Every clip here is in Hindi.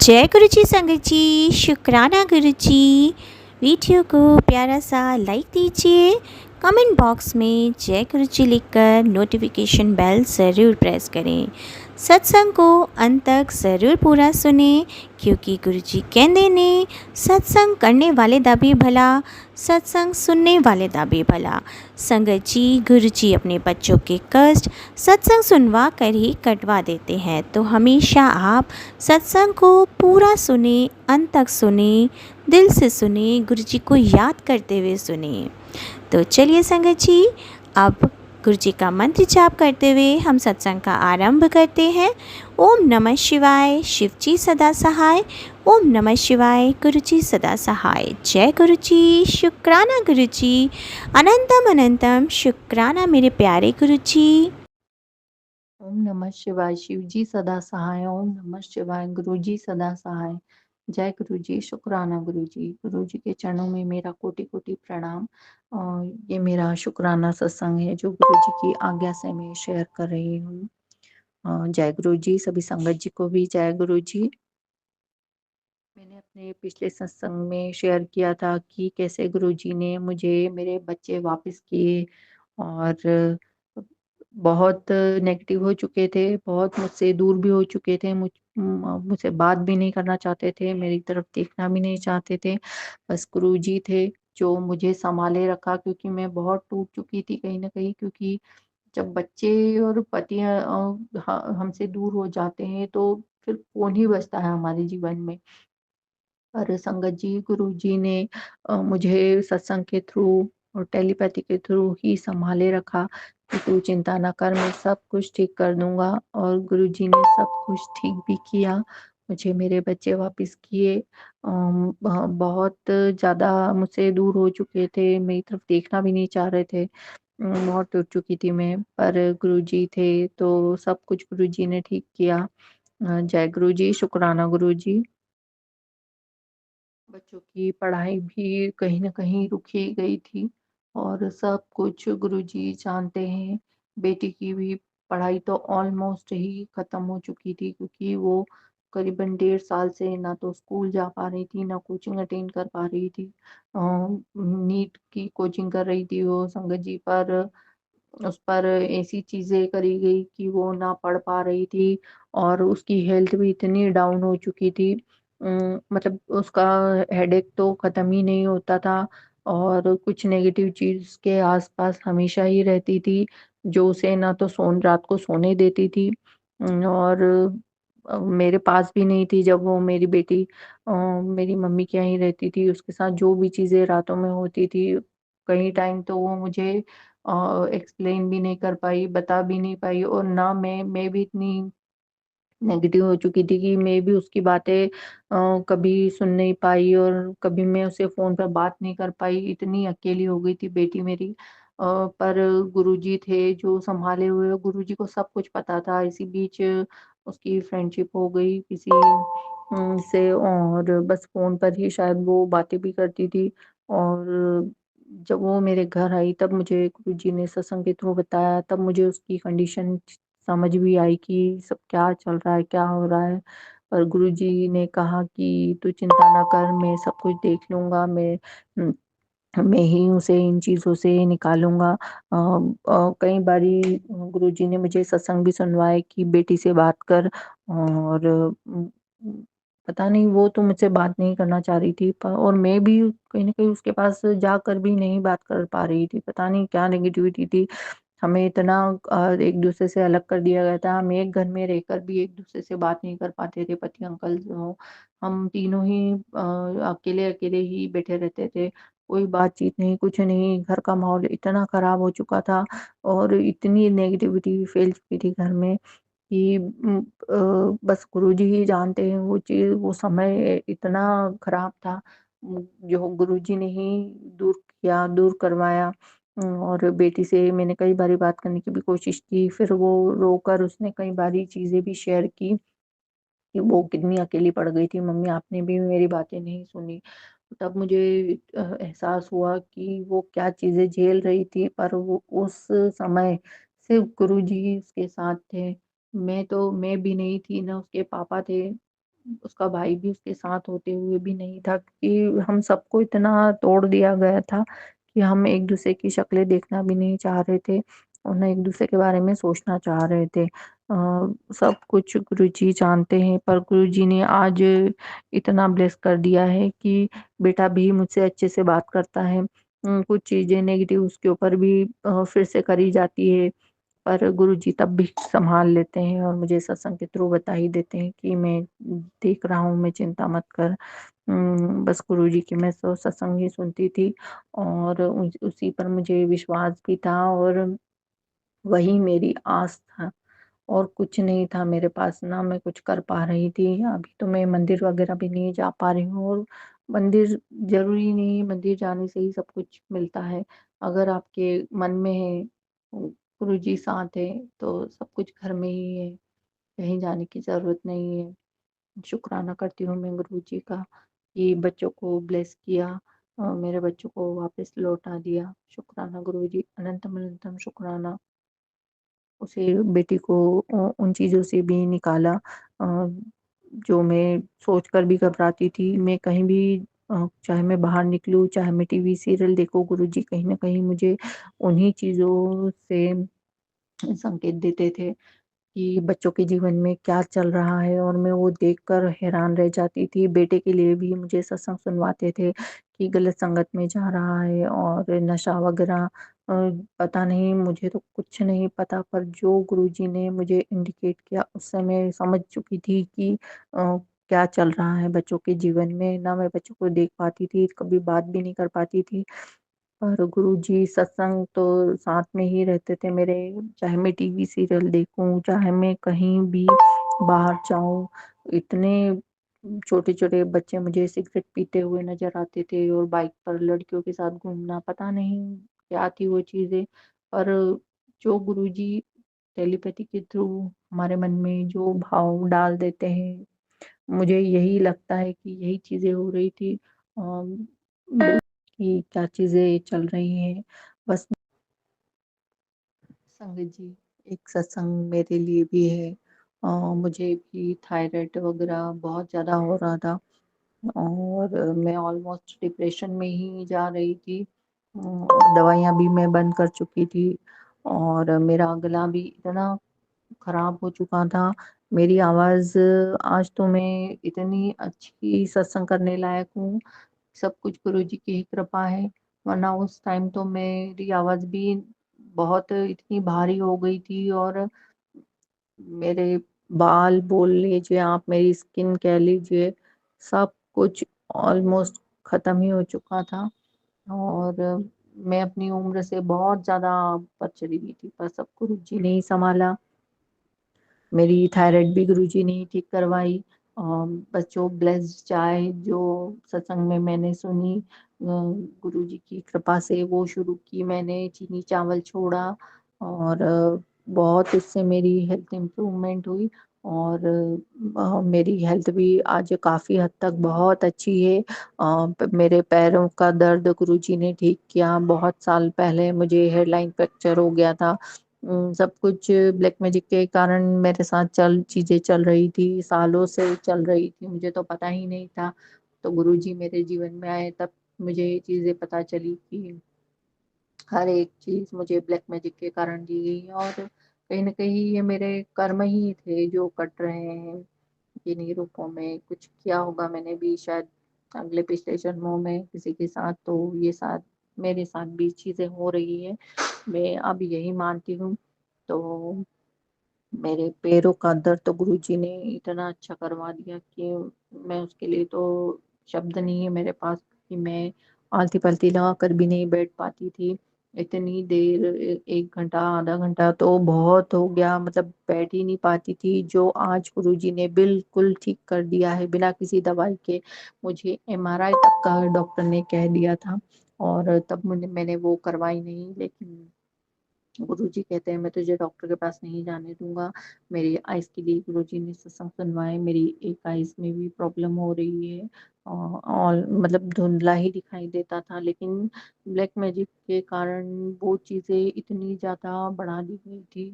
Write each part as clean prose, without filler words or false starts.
जय गुरु जी संगत जी, शुक्राना गुरु जी। वीडियो को प्यारा सा लाइक दीजिए, कमेंट बॉक्स में जय गुरु जी लिखकर नोटिफिकेशन बेल ज़रूर प्रेस करें। सत्संग को अंत तक ज़रूर पूरा सुने, क्योंकि गुरु जी कहते ने सत्संग करने वाले दा भी भला, सत्संग सुनने वाले दा भी भला। संगत जी, गुरु जी अपने बच्चों के कष्ट सत्संग सुनवा कर ही कटवा देते हैं, तो हमेशा आप सत्संग को पूरा सुने, अंत तक सुने, दिल से सुने, गुरु जी को याद करते हुए सुने। तो चलिए संगत जी, अब गुरु जी का मंत्र जाप करते हुए हम सत्संग का आरंभ करते हैं। ओम नमः शिवाय, शिव जी सदा सहाय। ओम नमः शिवाय, गुरु जी सदा सहाय। जय गुरु जी, शुक्राना गुरु जी, अनंतम अनंतम शुक्राना मेरे प्यारे गुरु जी। ओम नमः शिवाय, शिव जी सदा सहाय। ओम नमः शिवाय, गुरु जी सदा सहाय। जय गुरु जी, शुक्राना गुरु जी। गुरु जी के चरणों में मेरा कोटि कोटि प्रणाम। ये मेरा शुक्राना सत्संग है जो गुरु जी की आज्ञा से मैं शेयर कर रही हूँ। जय गुरु जी, सभी संगत जी को भी जय गुरु जी। मैंने अपने पिछले सत्संग में शेयर किया था कि कैसे गुरु जी ने मुझे मेरे बच्चे वापस किए, और बहुत नेगेटिव हो चुके थे, बहुत मुझसे दूर भी हो चुके थे, मुझसे बात भी नहीं करना चाहते थे, मेरी तरफ देखना भी नहीं चाहते थे। बस गुरुजी थे जो मुझे सँभाले रखा, क्योंकि मैं बहुत टूट चुकी थी कहीं न कहीं, क्योंकि जब बच्चे और पति ह हमसे दूर हो जाते हैं तो फिर कौन ही बचता है हमारे जीवन में। पर संगत जी, गुरुजी ने मुझे सत्संग के थ्रू और टेलीपैथी के थ्रू ही सँभाले रखा कि तू चिंता ना कर, मैं सब कुछ ठीक कर दूँगा। और गुरुजी ने सब कुछ ठीक भी किया। मुझे मेरे बच्चे वापस किए। बहुत ज़्यादा मुझसे दूर हो चुके थे, मेरी तरफ देखना भी नहीं चाह रहे थे। बहुत टूट चुकी थी मैं, पर गुरुजी थे तो सब कुछ गुरुजी ने ठीक किया। जय गुरुजी, शुक्राना गुरुजी। बच्चों की पढ़ाई भी कहीं न कहीं रुक ही गई थी, और सब कुछ गुरुजी जानते हैं। बेटी की भी पढ़ाई तो ऑलमोस्ट ही ख़त्म हो चुकी थी, क्योंकि वो करीबन 1.5 साल से ना तो स्कूल जा पा रही थी, ना कोचिंग अटेंड कर पा रही थी। नीट की कोचिंग कर रही थी वो संगत जी, पर उस पर ऐसी चीज़ें करी गई कि वो ना पढ़ पा रही थी, और उसकी हेल्थ भी इतनी डाउन हो चुकी थी। मतलब उसका हेडेक तो ख़त्म ही नहीं होता था, और कुछ नेगेटिव चीज़ के आस-पास हमेशा ही रहती थी, जो उसे ना तो रात को सोने देती थी। और मेरे पास भी नहीं थी जब वो मेरी बेटी मेरी मम्मी के यहाँ ही रहती थी। उसके साथ जो भी चीज़ें रातों में होती थी, कई टाइम तो वो मुझे एक्सप्लेन भी नहीं कर पाई, बता भी नहीं पाई, और ना मैं भी इतनी नेगेटिव हो चुकी थी कि मैं भी उसकी बातें कभी सुन नहीं पाई, और कभी मैं उससे फ़ोन पर बात नहीं कर पाई, इतनी अकेली हो गई थी बेटी मेरी। पर गुरुजी थे जो सँभाले हुए, गुरुजी को सब कुछ पता था। इसी बीच उसकी फ्रेंडशिप हो गई किसी से, और बस फ़ोन पर ही शायद वो बातें भी करती थी। और जब वो मेरे घर आई तब मुझे गुरुजी ने सत्संग के थ्रू बताया, तब मुझे उसकी कंडीशन समझ भी आई कि सब क्या चल रहा है, क्या हो रहा है। पर गुरुजी ने कहा कि तू चिंता ना कर, मैं सब कुछ देख लूँगा, मैं ही उसे इन चीज़ों से निकालूँगा। कई बारी गुरुजी ने मुझे सत्संग भी सुनवाए कि बेटी से बात कर, और पता नहीं वो तो मुझसे बात नहीं करना चाह रही थी, और मैं भी कहीं न कहीं उसके पास जाकर भी नहीं बात कर पा रही थी। पता नहीं क्या नेगेटिविटी थी। हमें इतना एक-दूसरे से अलग कर दिया गया था। हम एक घर में रहकर भी एक-दूसरे से बात नहीं कर पाते थे, पति अंकल जो हम तीनों ही अकेले-अकेले ही बैठे रहते थे। कोई बातचीत नहीं, कुछ नहीं। घर का माहौल इतना खराब हो चुका था, और इतनी नेगेटिविटी फैल चुकी थी घर में कि बस गुरुजी ही जानते हैं वो चीज़, वो समय इतना खराब था। जो गुरुजी ने ही दूर किया, दूर करवाया। और बेटी से मैंने कई बारी बात करने की भी कोशिश की, फिर वो रोकर उसने कई बारी चीज़ें भी शेयर की कि वो कितनी अकेली पड़ गई थी, मम्मी आपने भी मेरी बातें नहीं सुनी। तब मुझे एहसास हुआ कि वो क्या चीज़ें झेल रही थी, पर वो उस समय सिर्फ़ गुरुजी ही उसके साथ थे। मैं भी नहीं थी, ना उसके पापा थे। उसका भाई भी उसके साथ होते हुए भी नहीं था, कि हम सबको इतना तोड़ दिया गया था कि हम एक-दूसरे की शक्लें देखना भी नहीं चाह रहे थे और ना एक-दूसरे के बारे में सोचना चाह रहे थे। सब कुछ गुरुजी जानते हैं, पर गुरुजी ने आज इतना ब्लेस कर दिया है कि बेटा भी मुझसे अच्छे से बात करता है। कुछ चीज़ें नेगेटिव उसके ऊपर भी फिर से करी जाती है, पर गुरुजी तब भी सँभाल लेते हैं और मुझे सत्संग के थ्रू बता ही देते हैं कि मैं देख रहा हूँ, मैं चिंता मत कर। बस गुरुजी की मैं तो सत्संग ही सुनती थी और उसी पर मुझे विश्वास भी था और वही मेरी आस था और कुछ नहीं था मेरे पास, ना मैं कुछ कर पा रही थी। अभी तो मैं मंदिर वगैरह भी नहीं जा पा रही हूँ और मंदिर ज़रूरी नहीं है, मंदिर जाने से ही सब कुछ मिलता है। अगर आपके मन में है, गुरुजी साथ है, तो सब कुछ घर में ही है, कहीं जाने की ज़रूरत नहीं है। शुक्राना करती हूँ मैं गुरुजी का कि बच्चों को ब्लेस किया, मेरे बच्चों को वापस लौटा दिया। शुक्राना गुरुजी, अनंतम अनंतम शुक्राना। उसे बेटी को उन चीज़ों से भी निकाला, जो मैं सोचकर भी घबराती थी। मैं कहीं भी चाहे मैं बाहर निकलूँ, चाहे मैं टीवी सीरियल देखूँ, गुरुजी कहीं न कहीं मुझे उन्हीं चीज़ों से संकेत देते थे कि बच्चों के जीवन में क्या चल रहा है और मैं वो देखकर हैरान रह जाती थी। बेटे के लिए भी मुझे सत्संग सुनवाते थे कि गलत संगत में जा रहा है और नशा वग़ैरह, पता नहीं, मुझे तो कुछ नहीं पता, पर जो गुरुजी ने मुझे इंडिकेट किया उससे मैं समझ चुकी थी कि क्या चल रहा है बच्चों के जीवन में। ना मैं बच्चों को देख पाती थी, कभी बात भी नहीं कर पाती थी। और गुरुजी सत्संग तो साथ में ही रहते थे मेरे, चाहे मैं टीवी सीरियल देखूँ, चाहे मैं कहीं भी बाहर जाऊँ। इतने छोटे-छोटे बच्चे मुझे सिगरेट पीते हुए नज़र आते थे और बाइक पर लड़कियों के साथ घूमना, पता नहीं क्या थी वो चीज़ें। पर जो गुरुजी टेलीपैथी के थ्रू हमारे मन में जो भाव डाल देते हैं, मुझे यही लगता है कि यही चीज़ें हो रही थी। कि क्या चीज़ें चल रही हैं। बस संगत जी, एक सत्संग मेरे लिए भी है। मुझे भी थायराइड वग़ैरह बहुत ज़्यादा हो रहा था और मैं ऑलमोस्ट डिप्रेशन में ही जा रही थी। दवाइयाँ भी मैं बंद कर चुकी थी और मेरा गला भी इतना खराब हो चुका था। मेरी आवाज़, आज तो मैं इतनी अच्छी सत्संग करने लायक हूँ, सब कुछ गुरुजी की ही कृपा है, वरना उस टाइम तो मेरी आवाज़ भी बहुत इतनी भारी हो गई थी और मेरे बाल बोल लीजिए आप, मेरी स्किन कह लीजिए, सब कुछ ऑलमोस्ट ख़त्म ही हो चुका था और मैं अपनी उम्र से बहुत ज़्यादा ऊपर चली गई थी, पर सब गुरुजी ने ही सँभाला। मेरी थायराइड भी गुरुजी ने ही ठीक करवाई। बस जो ब्लेस्ड चाय जो सत्संग में मैंने सुनी, गुरुजी की कृपा से वो शुरू की मैंने, चीनी चावल छोड़ा और बहुत इससे मेरी हेल्थ इम्प्रूवमेंट हुई और मेरी हेल्थ भी आज काफ़ी हद तक बहुत अच्छी है। मेरे पैरों का दर्द गुरुजी ने ठीक किया। बहुत साल पहले मुझे हेयरलाइन फ्रैक्चर हो गया था। सब कुछ ब्लैक मैजिक के कारण मेरे साथ चीज़ें चल रही थी, सालों से चल रही थी, मुझे तो पता ही नहीं था। तो गुरुजी मेरे जीवन में आए तब मुझे ये चीज़ें पता चली कि हर एक चीज़ मुझे ब्लैक मैजिक के कारण दी गई है और कहीं न कहीं ये मेरे कर्म ही थे जो कट रहे हैं किन्हीं रूपों में। कुछ किया होगा मैंने भी शायद अगले पिछले जन्मों में किसी के साथ, तो ये साथ मेरे साथ भी चीज़ें हो रही हैं। मैं अब यही मानती हूँ। तो मेरे पैरों का दर्द तो गुरुजी ने इतना अच्छा करवा दिया कि मैं उसके लिए तो शब्द नहीं है मेरे पास कि मैं आलती-पलती लगा कर भी नहीं बैठ पाती थी। इतनी देर 1 घंटा, आधा घंटा तो बहुत हो गया, मतलब बैठ ही नहीं पाती थी, जो आज गुरुजी ने बिल्कुल ठीक कर दिया है बिना किसी दवाई के। मुझे एमआरआई तक का डॉक्टर ने कह दिया था और तब मैंने वो करवाई नहीं, लेकिन गुरुजी कहते हैं मैं तुझे डॉक्टर के पास नहीं जाने दूँगा। मेरी आइज़ के लिए गुरुजी ने सत्संग सुनवाए, मेरी एक आइज़ में भी प्रॉब्लम हो रही है। और मतलब धुंधला ही दिखाई देता था, लेकिन ब्लैक मैजिक के कारण वो चीज़ें इतनी ज़्यादा बढ़ा दी गई थी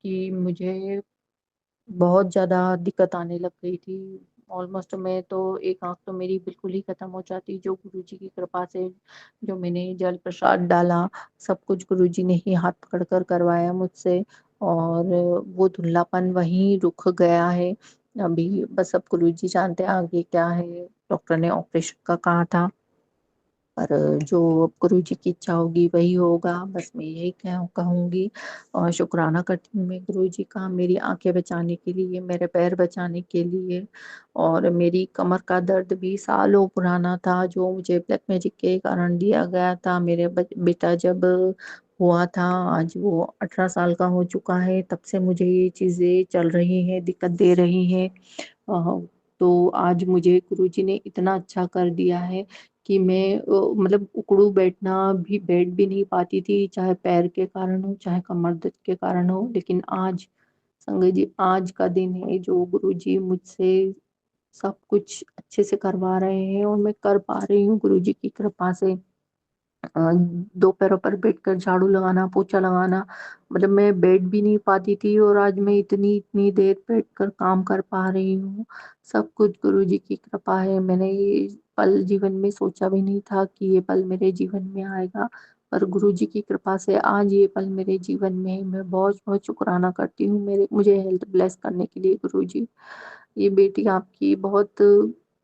कि मुझे बहुत ज़्यादा दिक्कत आने लग गई थी ऑलमोस्ट मैं तो एक आँख तो मेरी बिल्कुल ही खत्म हो जाती, जो गुरुजी की कृपा से जो मैंने जल प्रसाद डाला, सब कुछ गुरुजी ने ही हाथ पकड़ कर करवाया मुझसे, और वो धुंधलापन वहीं रुक गया है। अभी बस अब गुरुजी जानते हैं आगे क्या है, डॉक्टर ने ऑपरेशन का कहा था, पर जो गुरुजी की इच्छा होगी वही होगा, बस मैं यही कहूँगी। और शुक्राना करती हूँ मैं गुरुजी का, मेरी आंखें बचाने के लिए, मेरे पैर बचाने के लिए। और मेरी कमर का दर्द भी सालों पुराना था, जो मुझे ब्लैक मैजिक के कारण दिया गया था। मेरे बेटा जब हुआ था, आज वो 18 साल का हो चुका है, तब से मुझे ये चीजें चल रही हैं, दिक्कत दे रही हैं। तो आज मुझे गुरुजी ने इतना अच्छा कर दिया है कि मैं मतलब उकड़ू बैठ भी नहीं पाती थी, चाहे पैर के कारण हो, चाहे कमर दर्द के कारण हो। लेकिन आज संगत जी, आज का दिन है जो गुरुजी मुझसे सब कुछ अच्छे से करवा रहे हैं, और मैं कर पा रही हूँ गुरुजी की कृपा से। दो पैरों पर बैठकर झाड़ू लगाना, पोछा लगाना, मतलब मैं बैठ भी नहीं पाती थी, और आज मैं इतनी इतनी देर बैठकर काम कर पा रही हूँ। सब कुछ गुरुजी की कृपा है। मैंने ये पल जीवन में सोचा भी नहीं था कि ये पल मेरे जीवन में आएगा, पर गुरुजी की कृपा से आज ये पल मेरे जीवन में है। मैं बहुत बहुत शुक्राना करती हूँ मेरे मुझे हेल्थ ब्लेस करने के लिए गुरुजी। ये बेटी आपकी बहुत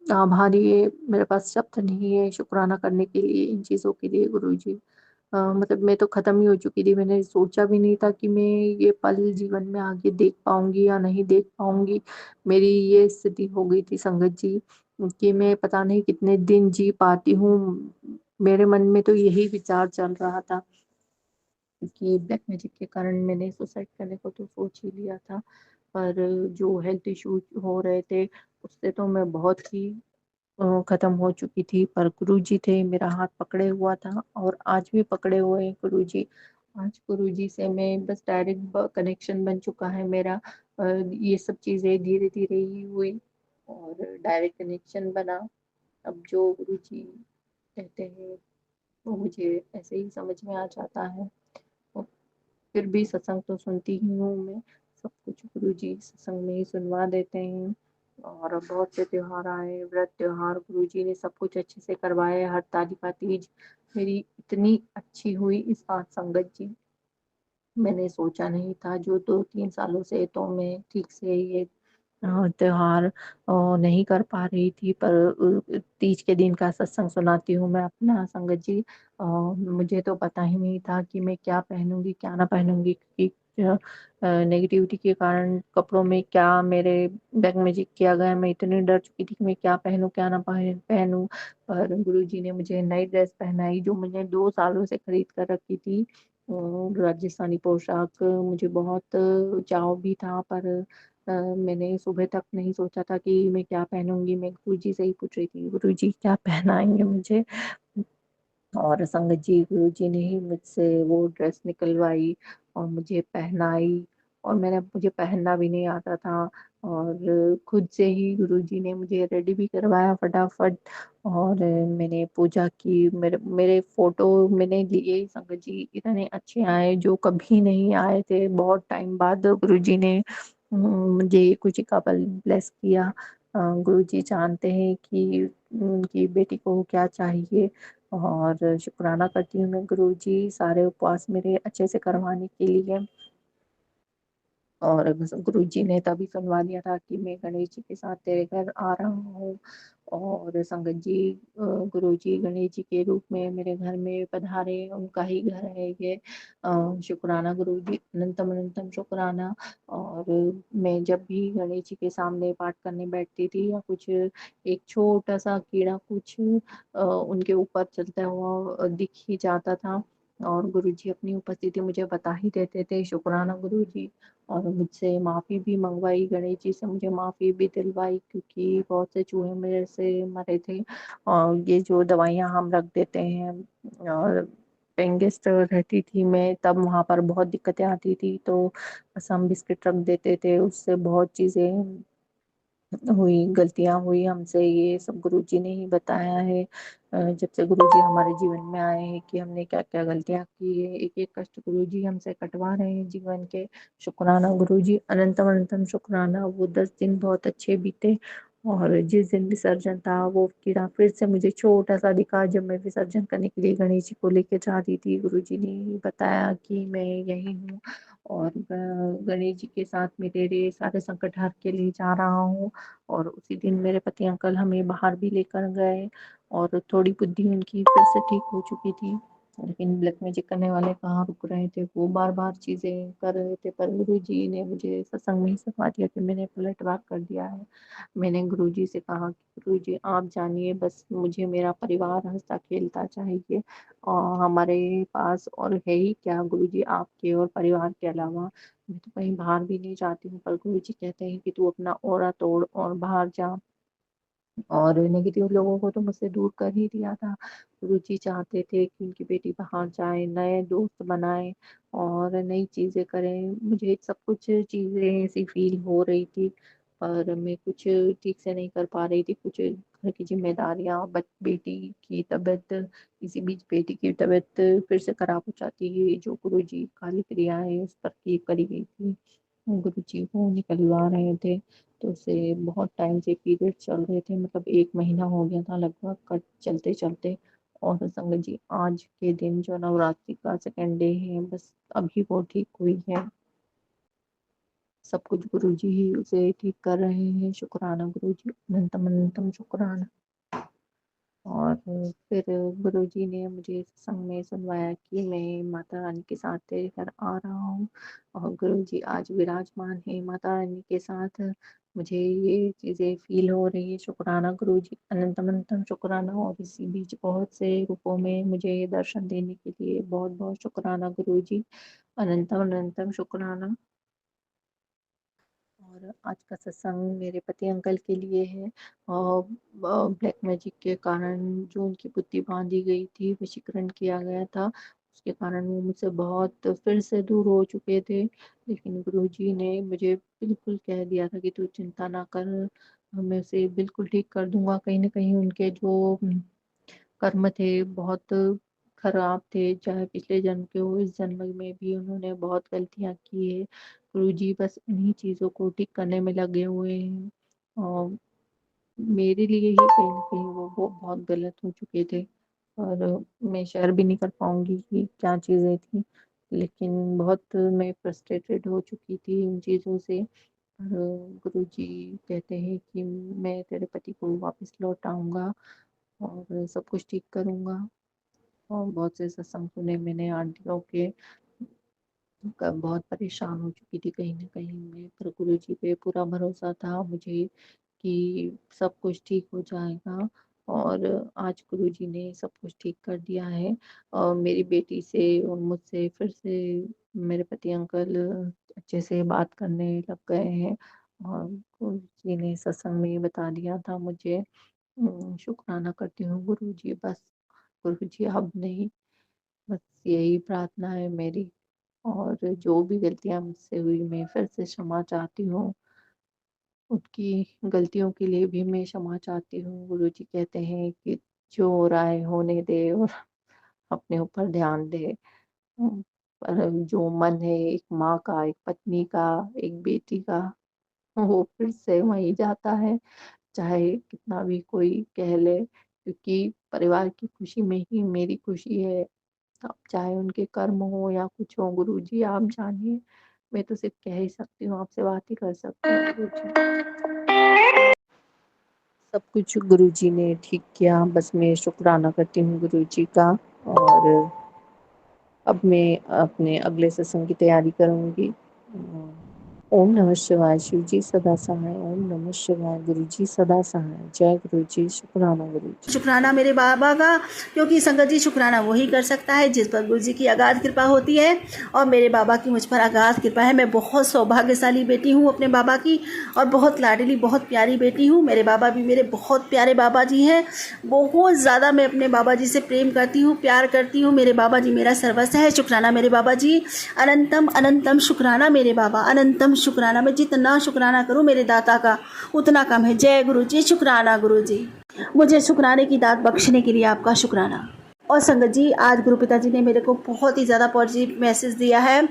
आभारी है, मेरे पास शब्द नहीं है शुक्राना करने के लिए इन चीज़ों के लिए गुरुजी। मतलब मैं तो खत्म ही हो चुकी थी, मैंने सोचा भी नहीं था कि मैं ये पल जीवन में आगे देख पाऊंगी या नहीं देख पाऊंगी। मेरी ये स्थिति हो गई थी संगत जी, कि मैं पता नहीं कितने दिन जी पाती हूँ। मेरे मन में तो यही विचार चल रहा था कि ब्लैक मैजिक के कारण मैंने सुसाइड करने को तो सोच ही लिया था, पर जो हेल्थ इश्यूज हो रहे थे उससे तो मैं बहुत ही खत्म हो चुकी थी। पर गुरुजी थे, मेरा हाथ पकड़े हुआ था, और आज भी पकड़े हुए हैं गुरुजी। आज गुरुजी से मैं बस डायरेक्ट कनेक्शन बन चुका है मेरा। ये सब चीजें धीरे धीरे ही हुई, और डायरेक्ट कनेक्शन बना। अब जो गुरुजी कहते हैं वो मुझे ऐसे ही समझ में आ जाता है। और फिर भी सत्संग तो सुनती ही हूँ मैं, सब कुछ गुरुजी सत्संग में ही सुनवा देते हैं। और बहुत से त्योहार आए, व्रत त्योहार, गुरुजी ने सब कुछ अच्छे से करवाया। हरताली का तीज मेरी इतनी अच्छी हुई इस बार संगत जी, मैंने सोचा नहीं था। जो 2-3 सालों से तो मैं ठीक से ये त्योहार नहीं कर पा रही थी, पर तीज के दिन का सत्संग सुनाती हूँ मैं अपना संगत जी। मुझे तो पता ही नहीं था कि मैं क्या पहनूंगी क्या ना पहनूंगी, क्योंकि नेगेटिविटी के कारण कपड़ों में क्या मेरे बैग में किया गया, मैं इतनी डर चुकी थी कि मैं क्या पहनूं क्या ना पहनूं। पर गुरुजी ने मुझे नई ड्रेस पहनाई, जो मैंने 2 सालों से खरीद कर रखी थी। राजस्थानी पोशाक मुझे बहुत चाव भी था, पर मैंने सुबह तक नहीं सोचा था कि मैं क्या पहनूंगी। मैं गुरुजी से ही पूछ रही थी गुरुजी क्या पहनाएंगे मुझे, और संगत जी गुरुजी ने ही मुझसे वो ड्रेस निकलवाई और मुझे पहनाई। और मुझे पहनना भी नहीं आता था, और खुद से ही गुरुजी ने मुझे रेडी भी करवाया फटाफट। और मैंने पूजा की, मेरे मेरे फोटो मैंने लिए संगत जी, इतने अच्छे आए जो कभी नहीं आए थे। बहुत टाइम बाद गुरुजी ने मुझे खुशी का पल ब्लेस किया। गुरुजी जानते हैं कि उनकी बेटी को क्या चाहिए, और शुक्राना करती हूँ मैं गुरुजी सारे उपवास मेरे अच्छे से करवाने के लिए। और गुरुजी ने तभी सुनवा दिया था कि मैं गणेश जी के साथ तेरे घर आ रहा हूँ। और संगत जी, गुरुजी गणेश जी के रूप में मेरे घर में पधारे, उनका ही घर है ये। शुक्राना गुरुजी, अनंतम अनंतम शुक्राना। और मैं जब भी गणेश जी के सामने पाठ करने बैठती थी, या कुछ एक छोटा सा कीड़ा कुछ उनके ऊपर चलता हुआ दिख ही जाता था, और गुरुजी अपनी उपस्थिति मुझे बता ही देते थे। शुक्राना गुरुजी। और मुझसे माफ़ी भी मंगवाई, गणेश जी से मुझे माफ़ी भी दिलवाई, क्योंकि बहुत से चूहे मेरे से मरे थे। और ये जो दवाइयाँ हम रख देते हैं, और पेइंग गेस्ट रहती थी मैं तब, वहाँ पर बहुत दिक्कतें आती थी, तो बस हम बिस्किट रख देते थे, उससे बहुत चीज़ें हुई, गलतियां हुई हमसे। ये सब गुरुजी ने ही बताया है। जब से गुरुजी हमारे जीवन में आए हैं कि हमने क्या क्या गलतियां की है, एक एक कष्ट गुरुजी हमसे कटवा रहे हैं जीवन के। शुक्राना गुरुजी, अनंतम अनंतम शुक्राना। वो 10 दिन बहुत अच्छे बीते, और जिस दिन विसर्जन था वो कीड़ा फिर से मुझे छोटा सा दिखा जब मैं विसर्जन करने के लिए गणेश जी को लेके जा रही थी। गुरुजी ने बताया कि मैं यही हूँ और गणेश जी के साथ में तेरे सारे संकट हर के लिए जा रहा हूँ। और उसी दिन मेरे पति अंकल हमें बाहर भी लेकर गए और थोड़ी बुद्धि उनकी फिर से ठीक हो चुकी थी। लेकिन ब्लैक मैजिक करने वाले कहाँ रुक रहे थे, वो बार बार चीजें कर रहे थे। पर गुरु जी ने मुझे सत्संग में ही सिखा दिया कि मैंने पलटवार कर दिया है। मैंने गुरुजी से कहा कि गुरुजी आप जानिए, बस मुझे मेरा परिवार हंसता खेलता चाहिए और हमारे पास और है ही क्या गुरुजी आपके और परिवार के अलावा। मैं तो कहीं बाहर भी नहीं जाती हूँ, पर गुरुजी कहते हैं कि तू अपना ऑरा तोड़ और बाहर जा। और नेगेटिव लोगों को तो मुझसे दूर कर ही दिया था। गुरुजी चाहते थे कि उनकी बेटी बाहर जाए, नए दोस्त बनाए और नई चीजें करें। मुझे सब कुछ चीजें ऐसी फील हो रही थी, पर मैं कुछ ठीक से नहीं कर पा रही थी। कुछ घर की जिम्मेदारियां, बेटी की तबीयत, इसी बीच बेटी की तबीयत फिर से खराब हो जाती है। जो गुरुजी काली क्रिया है उस पर की करी गई थी, गुरुजी वो निकलवा रहे थे। तो उसे बहुत टाइम से पीरियड चल रहे थे, मतलब 1 महीना हो गया था लगभग कट चलते चलते। और संगत जी आज के दिन जो नवरात्रि का सेकेंड डे है, बस अभी वो ठीक हुई है। सब कुछ गुरुजी ही उसे ठीक कर रहे हैं। शुक्राना गुरुजी, अनंतम अनंतम शुक्राना। और फिर गुरुजी ने मुझे सत्संग में सुनवाया कि मैं माता रानी के साथ तेरे घर आ रहा हूँ और गुरुजी आज विराजमान है माता रानी के साथ। मुझे ये चीजें फील हो रही है। शुक्राना गुरुजी, अनंतम अनंतम शुक्राना। और इसी बीच बहुत से रूपों में मुझे दर्शन देने के लिए बहुत बहुत शुक्राना गुरुजी, अनंतम अनंतम शुक्राना। और आज का सत्संग मेरे पति अंकल के लिए है। और ब्लैक मैजिक के कारण जो उनकी बुद्धि बांधी गई थी, वशीकरण किया गया था, उसके कारण वो मुझसे बहुत फिर से दूर हो चुके थे। लेकिन गुरुजी ने मुझे बिल्कुल कह दिया था कि तू चिंता ना कर, मैं उसे बिल्कुल ठीक कर दूंगा। कहीं ना कहीं उनके जो कर्म थे बहुत खराब थे, चाहे पिछले जन्म के हो, इस जन्म में भी उन्होंने बहुत गलतियां की है। गुरुजी बस इन्हीं चीजों को ठीक करने में लगे हुए हैं। और मेरे लिए ही कहीं ना कहीं वो बहुत गलत हो चुके थे। और मैं शेयर भी नहीं कर पाऊंगी कि क्या चीजें थी, लेकिन बहुत मैं फ्रस्ट्रेटेड हो चुकी थी उन चीजों से। और गुरुजी कहते हैं कि मैं तेरे पति को वापस लौट आऊंगा और सब कुछ ठीक करूंगा। और बहुत से सत्संग सुने मैंने आंटियों के, बहुत परेशान हो चुकी थी कहीं ना कहीं मैं। पर गुरु जी पे पूरा भरोसा था मुझे कि सब कुछ ठीक हो जाएगा। और आज गुरु जी ने सब कुछ ठीक कर दिया है। और मेरी बेटी से और मुझसे फिर से मेरे पति अंकल अच्छे से बात करने लग गए हैं। और गुरु जी ने सत्संग में बता दिया था मुझे। शुक्राना करती हूँ गुरु जी, बस गुरु जी अब नहीं, बस यही प्रार्थना है मेरी। और जो भी गलतियां मुझसे हुई मैं फिर से क्षमा चाहती हूँ। उनकी गलतियों के लिए भी मैं क्षमा चाहती हूँ। गुरुजी कहते हैं कि जो हो रहा है होने दे और अपने ऊपर ध्यान दे। पर जो मन है एक माँ का, एक पत्नी का, एक बेटी का, वो फिर से वहीं जाता है, चाहे कितना भी कोई कह ले, क्योंकि परिवार की खुशी में ही मेरी खुशी है। अब चाहे उनके कर्म हो या कुछ हो, गुरुजी आप जानिए। मैं तो सिर्फ कह ही सकती हूँ, आपसे बात ही कर सकती हूँ गुरुजी। सब कुछ गुरुजी ने ठीक किया, बस मैं शुक्राना करती हूँ गुरुजी का। और अब मैं अपने अगले सत्संग की तैयारी करूँगी। ओम नमः शिवाय। शिव जी सदा सहाय। ओम नमः शिवाय। गुरु जी सदा सहाय। जय गुरु जी। शुक्राना गुरु जी। शुक्राना मेरे बाबा का, क्योंकि संगत जी शुक्राना वही कर सकता है जिस पर गुरु जी की अगाध कृपा होती है। और मेरे बाबा की मुझ पर अगाध कृपा है। मैं बहुत सौभाग्यशाली बेटी हूँ अपने बाबा की, और बहुत लाडली बहुत प्यारी बेटी हूँ। मेरे बाबा भी मेरे बहुत प्यारे बाबा जी हैं। बहुत ज़्यादा मैं अपने बाबा जी से प्रेम करती हूँ, प्यार करती हूँ। मेरे बाबा जी मेरा सर्वस्व है। शुक्राना मेरे बाबा जी, अनंतम अनंतम शुक्राना मेरे बाबा, अनंतम शुक्राना। मैं जितना शुक्राना करूँ मेरे दाता का उतना कम है। जय गुरु जी। शुक्राना गुरु जी, मुझे शुक्राने की दात बख्शने के लिए आपका शुक्राना। और संगत जी, आज गुरु पिताजी ने मेरे को बहुत ही ज़्यादा पॉजिटिव मैसेज दिया है।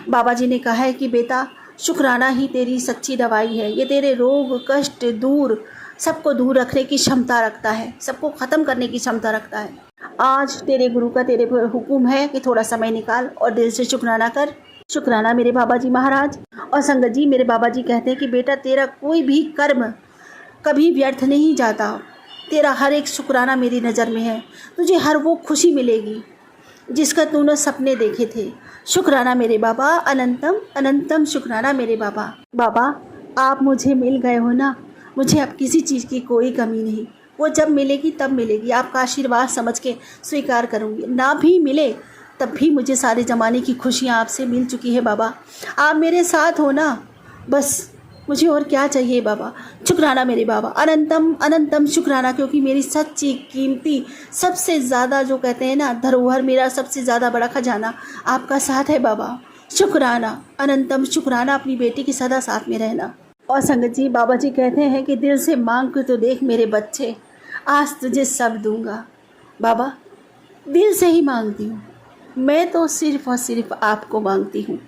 बाबा जी ने कहा है कि बेटा, शुक्राना ही तेरी सच्ची दवाई है। ये तेरे रोग कष्ट दूर सबको दूर रखने की क्षमता रखता है, सबको ख़त्म करने की क्षमता रखता है। आज तेरे गुरु का तेरे पर हुक्म है कि थोड़ा समय निकाल और दिल से शुक्राना कर। शुक्राना मेरे बाबा जी महाराज। और संगत जी, मेरे बाबा जी कहते हैं कि बेटा तेरा कोई भी कर्म कभी व्यर्थ नहीं जाता। तेरा हर एक शुक्राना मेरी नज़र में है। तुझे हर वो खुशी मिलेगी जिसका तूने सपने देखे थे। शुक्राना मेरे बाबा, अनंतम अनंतम शुक्राना मेरे बाबा। बाबा आप मुझे मिल गए हो ना, मुझे अब किसी चीज़ की कोई कमी नहीं। वो जब मिलेगी तब मिलेगी, आपका आशीर्वाद समझ के स्वीकार करूँगी। ना भी मिले तब भी मुझे सारे ज़माने की खुशियाँ आपसे मिल चुकी है बाबा। आप मेरे साथ हो ना, बस मुझे और क्या चाहिए बाबा। शुक्राना मेरे बाबा, अनंतम अनंतम शुक्राना, क्योंकि मेरी सच्ची कीमती सबसे ज़्यादा जो कहते हैं ना धरोहर, मेरा सबसे ज़्यादा बड़ा खजाना आपका साथ है बाबा। शुक्राना अनंतम शुक्राना, अपनी बेटी के सदा साथ में रहना। और संगत जी, बाबा जी कहते हैं कि दिल से मांग के तो देख मेरे बच्चे, आज तुझे सब दूंगा। बाबा दिल से ही मांगती हूँ, मैं तो सिर्फ़ और सिर्फ आपको मांगती हूँ।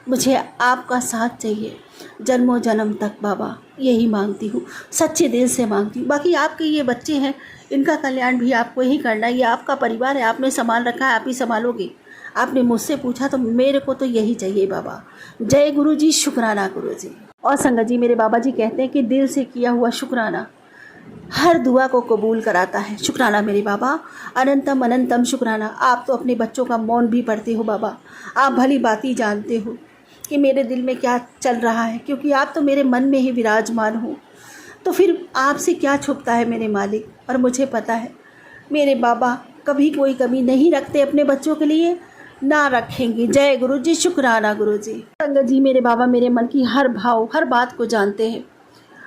मुझे आपका साथ चाहिए जन्मों जन्म तक बाबा, यही मांगती हूँ, सच्चे दिल से मांगती हूँ। बाकी आपके ये बच्चे हैं, इनका कल्याण भी आपको ही करना है। ये आपका परिवार है, आपने संभाल रखा है, आप ही संभालोगे। आपने मुझसे पूछा तो मेरे को तो यही चाहिए बाबा। जय गुरु जी, शुक्राना गुरु जी। और संगत जी, मेरे बाबा जी कहते हैं कि दिल से किया हुआ शुक्राना हर दुआ को कबूल कराता है। शुक्राना मेरे बाबा, अनंतम अनंतम शुक्राना। आप तो अपने बच्चों का मौन भी पढ़ते हो बाबा, आप भली बात जानते हो कि मेरे दिल में क्या चल रहा है, क्योंकि आप तो मेरे मन में ही विराजमान हो। तो फिर आपसे क्या छुपता है मेरे मालिक। और मुझे पता है मेरे बाबा कभी कोई कमी नहीं रखते अपने बच्चों के लिए, ना रखेंगे। जय गुरु जी, शुक्राना गुरु जी। संगत जी, मेरे बाबा मेरे मन की हर भाव, हर बात को जानते हैं,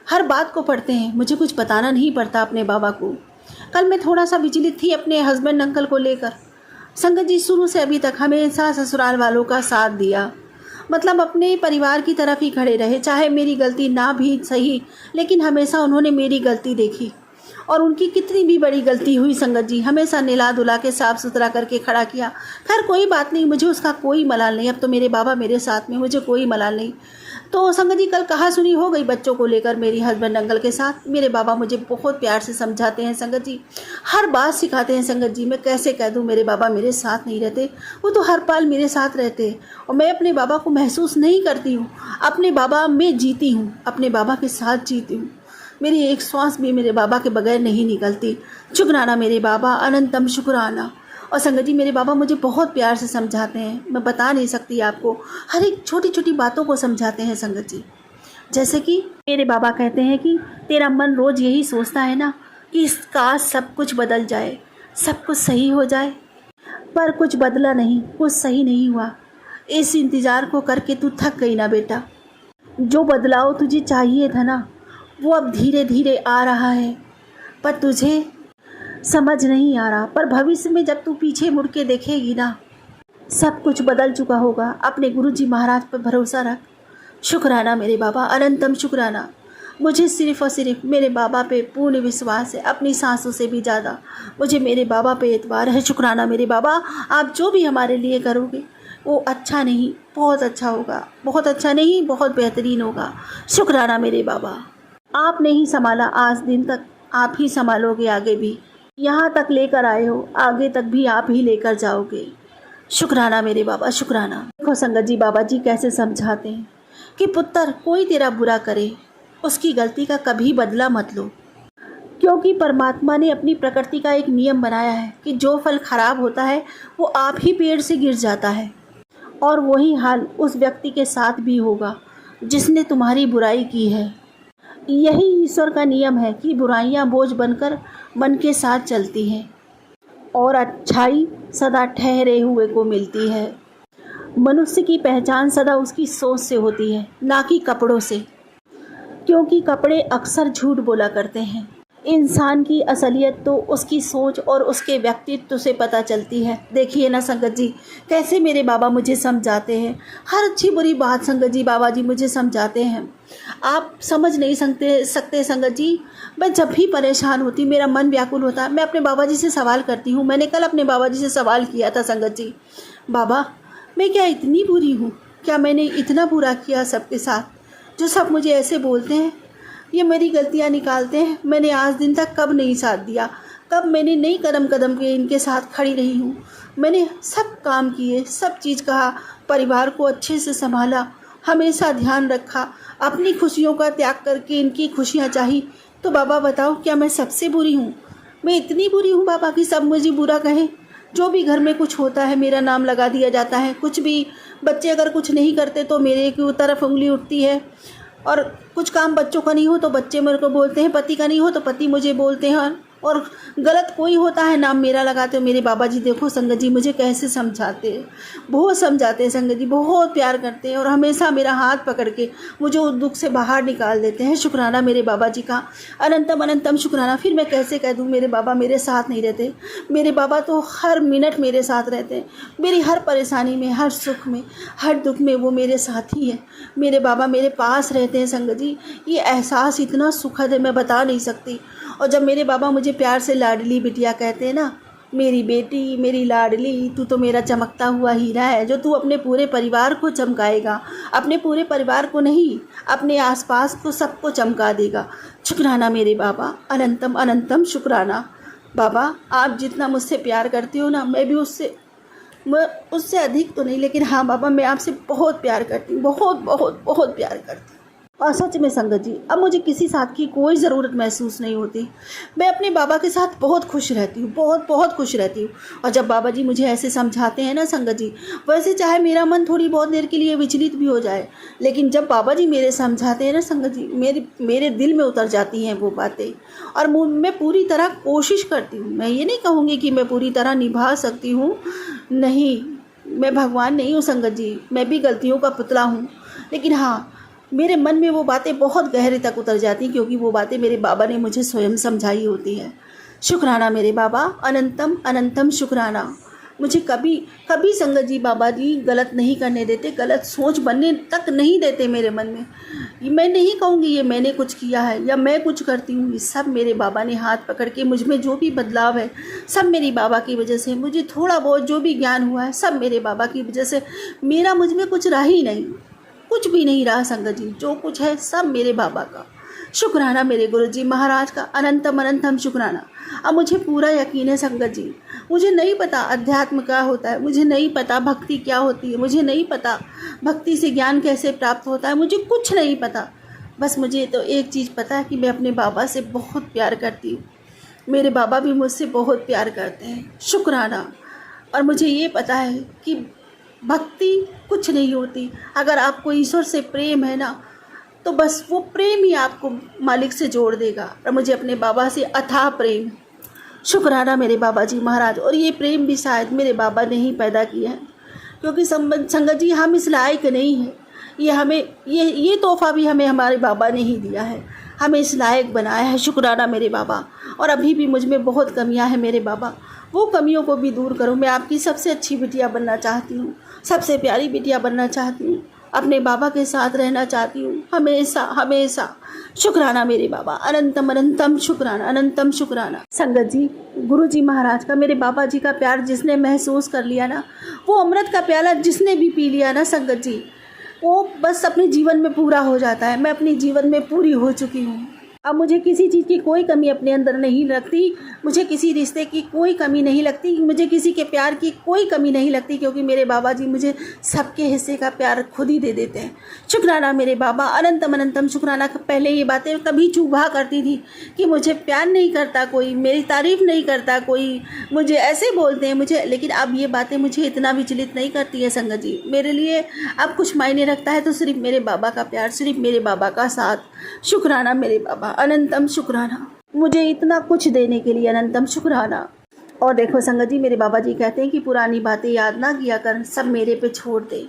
हर बात को पढ़ते हैं। मुझे कुछ बताना नहीं पड़ता अपने बाबा को। कल मैं थोड़ा सा विचलित थी अपने हस्बैंड अंकल को लेकर। संगत जी, शुरू से अभी तक हमेशा ससुराल वालों का साथ दिया, मतलब अपने परिवार की तरफ ही खड़े रहे। चाहे मेरी गलती ना भी सही, लेकिन हमेशा उन्होंने मेरी गलती देखी। और उनकी कितनी भी बड़ी गलती हुई संगत जी, हमेशा निला धुला के साफ़ सुथरा करके खड़ा किया। खैर कोई बात नहीं, मुझे उसका कोई मलाल नहीं। अब तो मेरे बाबा मेरे साथ में, मुझे कोई मलाल नहीं। तो संगत जी, कल कहा सुनी हो गई बच्चों को लेकर मेरी हस्बैंड अंकल के साथ। मेरे बाबा मुझे बहुत प्यार से समझाते हैं संगत जी, हर बात सिखाते हैं संगत जी। मैं कैसे कह दूँ मेरे बाबा मेरे साथ नहीं रहते, वो तो हर पल मेरे साथ रहते हैं। और मैं अपने बाबा को महसूस नहीं करती हूँ, अपने बाबा में जीती हूँ, अपने बाबा के साथ जीती हूँ। मेरी एक श्वास भी मेरे बाबा के बगैर नहीं निकलती। शुक्राना मेरे बाबा, अनंतम शुक्राना। और संगत जी, मेरे बाबा मुझे बहुत प्यार से समझाते हैं, मैं बता नहीं सकती आपको। हर एक छोटी छोटी बातों को समझाते हैं संगत जी। जैसे कि मेरे बाबा कहते हैं कि तेरा मन रोज़ यही सोचता है ना कि काश सब कुछ बदल जाए, सब कुछ सही हो जाए, पर कुछ बदला नहीं, कुछ सही नहीं हुआ। इस इंतज़ार को करके तू थक गई ना बेटा। जो बदलाव तुझे चाहिए था ना, वो अब धीरे धीरे आ रहा है, पर तुझे समझ नहीं आ रहा। पर भविष्य में जब तू पीछे मुड़ के देखेगी ना, सब कुछ बदल चुका होगा। अपने गुरुजी महाराज पर भरोसा रख। शुक्राना मेरे बाबा, अनंतम शुक्राना। मुझे सिर्फ़ और सिर्फ मेरे बाबा पे पूर्ण विश्वास है, अपनी सांसों से भी ज़्यादा मुझे मेरे बाबा पे एतबार है। शुक्राना मेरे बाबा, आप जो भी हमारे लिए करोगे वो अच्छा नहीं बहुत अच्छा होगा, बहुत अच्छा नहीं बहुत बेहतरीन होगा। शुक्राना मेरे बाबा, आपने ही संभाला आज दिन तक, आप ही संभालोगे आगे भी। यहाँ तक लेकर आए हो, आगे तक भी आप ही लेकर जाओगे। शुक्राना मेरे बाबा, शुक्राना। देखो संगत जी, बाबा जी कैसे समझाते हैं कि पुत्र कोई तेरा बुरा करे, उसकी गलती का कभी बदला मत लो, क्योंकि परमात्मा ने अपनी प्रकृति का एक नियम बनाया है कि जो फल खराब होता है वो आप ही पेड़ से गिर जाता है। और वही हाल उस व्यक्ति के साथ भी होगा जिसने तुम्हारी बुराई की है। यही ईश्वर का नियम है कि बुराइयां बोझ बनकर मन के साथ चलती हैं और अच्छाई सदा ठहरे हुए को मिलती है। मनुष्य की पहचान सदा उसकी सोच से होती है, ना कि कपड़ों से, क्योंकि कपड़े अक्सर झूठ बोला करते हैं। इंसान की असलियत तो उसकी सोच और उसके व्यक्तित्व से पता चलती है। देखिए ना संगत जी, कैसे मेरे बाबा मुझे समझाते हैं, हर अच्छी बुरी बात संगत जी बाबा जी मुझे समझाते हैं। आप समझ नहीं सकते संगत जी, मैं जब भी परेशान होती, मेरा मन व्याकुल होता, मैं अपने बाबा जी से सवाल करती हूँ। मैंने कल अपने बाबा जी से सवाल किया था संगत जी, बाबा मैं क्या इतनी बुरी हूँ, क्या मैंने इतना बुरा किया सबके साथ जो सब मुझे ऐसे बोलते हैं। ये मेरी गलतियाँ निकालते हैं। मैंने आज दिन तक कब नहीं साथ दिया, कब मैंने नहीं कदम कदम पे इनके साथ खड़ी रही हूँ। मैंने सब काम किए, सब चीज़ कहा, परिवार को अच्छे से संभाला, हमेशा ध्यान रखा, अपनी खुशियों का त्याग करके इनकी खुशियाँ चाही। तो बाबा बताओ, क्या मैं सबसे बुरी हूँ? मैं इतनी बुरी हूँ बाबा कि सब मुझे बुरा कहें? जो भी घर में कुछ होता है मेरा नाम लगा दिया जाता है। कुछ भी बच्चे अगर कुछ नहीं करते तो मेरे की तरफ उंगली उठती है, और कुछ काम बच्चों का नहीं हो तो बच्चे मेरे को बोलते हैं, पति का नहीं हो तो पति मुझे बोलते हैं, और गलत कोई होता है नाम मेरा लगाते हो। मेरे बाबा जी देखो संगत जी मुझे कैसे समझाते हैं, बहुत समझाते हैं संगत जी, बहुत प्यार करते हैं और हमेशा मेरा हाथ पकड़ के मुझे उस दुख से बाहर निकाल देते हैं। शुक्राना मेरे बाबा जी का, अनंतम अनंतम शुक्राना। फिर मैं कैसे कह दूँ मेरे बाबा मेरे साथ नहीं रहते? मेरे बाबा तो हर मिनट मेरे साथ रहते हैं, मेरी हर परेशानी में, हर सुख में, हर दुख में वो मेरे साथ ही है। मेरे बाबा मेरे पास रहते हैं संगत जी, ये एहसास इतना सुखद है मैं बता नहीं सकती। और जब मेरे बाबा मुझे प्यार से लाडली बिटिया कहते हैं ना, मेरी बेटी, मेरी लाडली, तू तो मेरा चमकता हुआ हीरा है जो तू अपने पूरे परिवार को चमकाएगा, अपने पूरे परिवार को नहीं, अपने आसपास को सबको चमका देगा। शुक्राना मेरे बाबा, अनंतम अनंतम शुक्राना। बाबा आप जितना मुझसे प्यार करते हो ना, मैं उससे अधिक तो नहीं, लेकिन हाँ बाबा मैं आपसे बहुत प्यार करती हूँ, बहुत बहुत बहुत प्यार करती हूँ। और सच में संगत जी अब मुझे किसी साथ की कोई ज़रूरत महसूस नहीं होती। मैं अपने बाबा के साथ बहुत खुश रहती हूँ, बहुत बहुत खुश रहती हूँ। और जब बाबा जी मुझे ऐसे समझाते हैं ना संगत जी, वैसे चाहे मेरा मन थोड़ी बहुत देर के लिए विचलित भी हो जाए, लेकिन जब बाबा जी मेरे समझाते हैं ना संगत जी, मेरे दिल में उतर जाती हैं वो बातें। और मैं पूरी तरह कोशिश करती हूँ, मैं ये नहीं कहूँगी कि मैं पूरी तरह निभा सकती हूँ, नहीं, मैं भगवान नहीं हूँ संगत जी, मैं भी गलतियों का पुतला हूँ। लेकिन हाँ, मेरे मन में वो बातें बहुत गहरे तक उतर जाती हैं, क्योंकि वो बातें मेरे बाबा ने मुझे स्वयं समझाई होती हैं। शुक्राना मेरे बाबा, अनंतम अनंतम शुक्राना। मुझे कभी कभी संगत जी बाबा जी गलत नहीं करने देते, गलत सोच बनने तक नहीं देते मेरे मन में। मैं नहीं कहूँगी ये मैंने कुछ किया है या मैं कुछ करती हूँ, ये सब मेरे बाबा ने हाथ पकड़ के मुझ में जो भी बदलाव है सब मेरी बाबा की वजह से। मुझे थोड़ा बहुत जो भी ज्ञान हुआ है सब मेरे बाबा की वजह से। मेरा मुझ में कुछ रहा ही नहीं, कुछ भी नहीं रहा संगत जी, जो कुछ है सब मेरे बाबा का। शुक्राना मेरे गुरुजी महाराज का, अनंतम अनंतम शुक्राना। अब मुझे पूरा यकीन है संगत जी, मुझे नहीं पता अध्यात्म क्या होता है, मुझे नहीं पता भक्ति क्या होती है, मुझे नहीं पता भक्ति से ज्ञान कैसे प्राप्त होता है, मुझे कुछ नहीं पता। बस मुझे तो एक चीज़ पता है कि मैं अपने बाबा से बहुत प्यार करती हूँ, मेरे बाबा भी मुझसे बहुत प्यार करते हैं। शुक्राना। और मुझे ये पता है कि भक्ति कुछ नहीं होती, अगर आपको ईश्वर से प्रेम है ना तो बस वो प्रेम ही आपको मालिक से जोड़ देगा। और मुझे अपने बाबा से अथाह प्रेम। शुक्राना मेरे बाबा जी महाराज। और ये प्रेम भी शायद मेरे बाबा ने ही पैदा किया है, क्योंकि संगत जी हम इस लायक नहीं हैं, ये हमें ये तोहफा भी हमें हमारे बाबा ने ही दिया है, हमें इस लायक बनाया है। शुक्राना मेरे बाबा। और अभी भी मुझ में बहुत कमियां हैं मेरे बाबा, वो कमियों को भी दूर करो। मैं आपकी सबसे अच्छी बिटिया बनना चाहती हूँ, सबसे प्यारी बिटिया बनना चाहती हूँ, अपने बाबा के साथ रहना चाहती हूँ हमेशा हमेशा। शुक्राना मेरे बाबा, अनंतम अनंतम शुक्राना, अनंतम शुक्राना। संगत जी गुरु जी महाराज का, मेरे बाबा जी का प्यार जिसने महसूस कर लिया ना, वो अमृत का प्याला जिसने भी पी लिया ना संगत जी, वो बस अपने जीवन में पूरा हो जाता है। मैं अपने जीवन में पूरी हो चुकी हूँ। अब मुझे किसी चीज़ की कोई कमी अपने अंदर नहीं लगती, मुझे किसी रिश्ते की कोई कमी नहीं लगती, मुझे किसी के प्यार की कोई कमी नहीं लगती, क्योंकि मेरे बाबा जी मुझे सबके हिस्से का प्यार खुद ही दे देते हैं। शुक्राना मेरे बाबा, अनंतम अनंतम शुक्राना। पहले ये बातें तभी चुभा करती थी कि मुझे प्यार नहीं करता कोई, मेरी तारीफ़ नहीं करता कोई, मुझे ऐसे बोलते हैं मुझे, लेकिन अब ये बातें मुझे इतना विचलित नहीं करती है संगत जी। मेरे लिए अब कुछ मायने रखता है तो सिर्फ मेरे बाबा का प्यार, सिर्फ मेरे बाबा का साथ। शुक्राना मेरे बाबा, अनंतम शुक्राना, मुझे इतना कुछ देने के लिए अनंतम शुक्राना। और देखो संगत जी मेरे बाबा जी कहते हैं कि पुरानी बातें याद ना किया कर, सब मेरे पे छोड़ दे,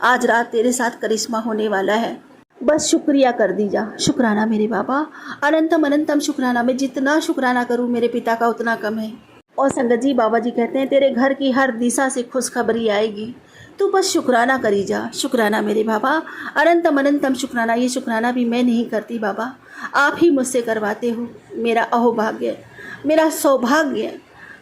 आज रात तेरे साथ करिश्मा होने वाला है, बस शुक्रिया कर दी जा। शुक्राना मेरे बाबा, अनंतम अनंतम शुक्राना। मैं जितना शुक्राना करूँ मेरे पिता का उतना कम है। और संगत जी बाबा जी कहते हैं तेरे घर की हर दिशा से खुशखबरी आएगी, तू बस शुक्राना करी जा। शुक्राना मेरे बाबा, अनंतम अनंतम शुक्राना। ये शुक्राना भी मैं नहीं करती बाबा, आप ही मुझसे करवाते हो। मेरा अहोभाग्य, मेरा सौभाग्य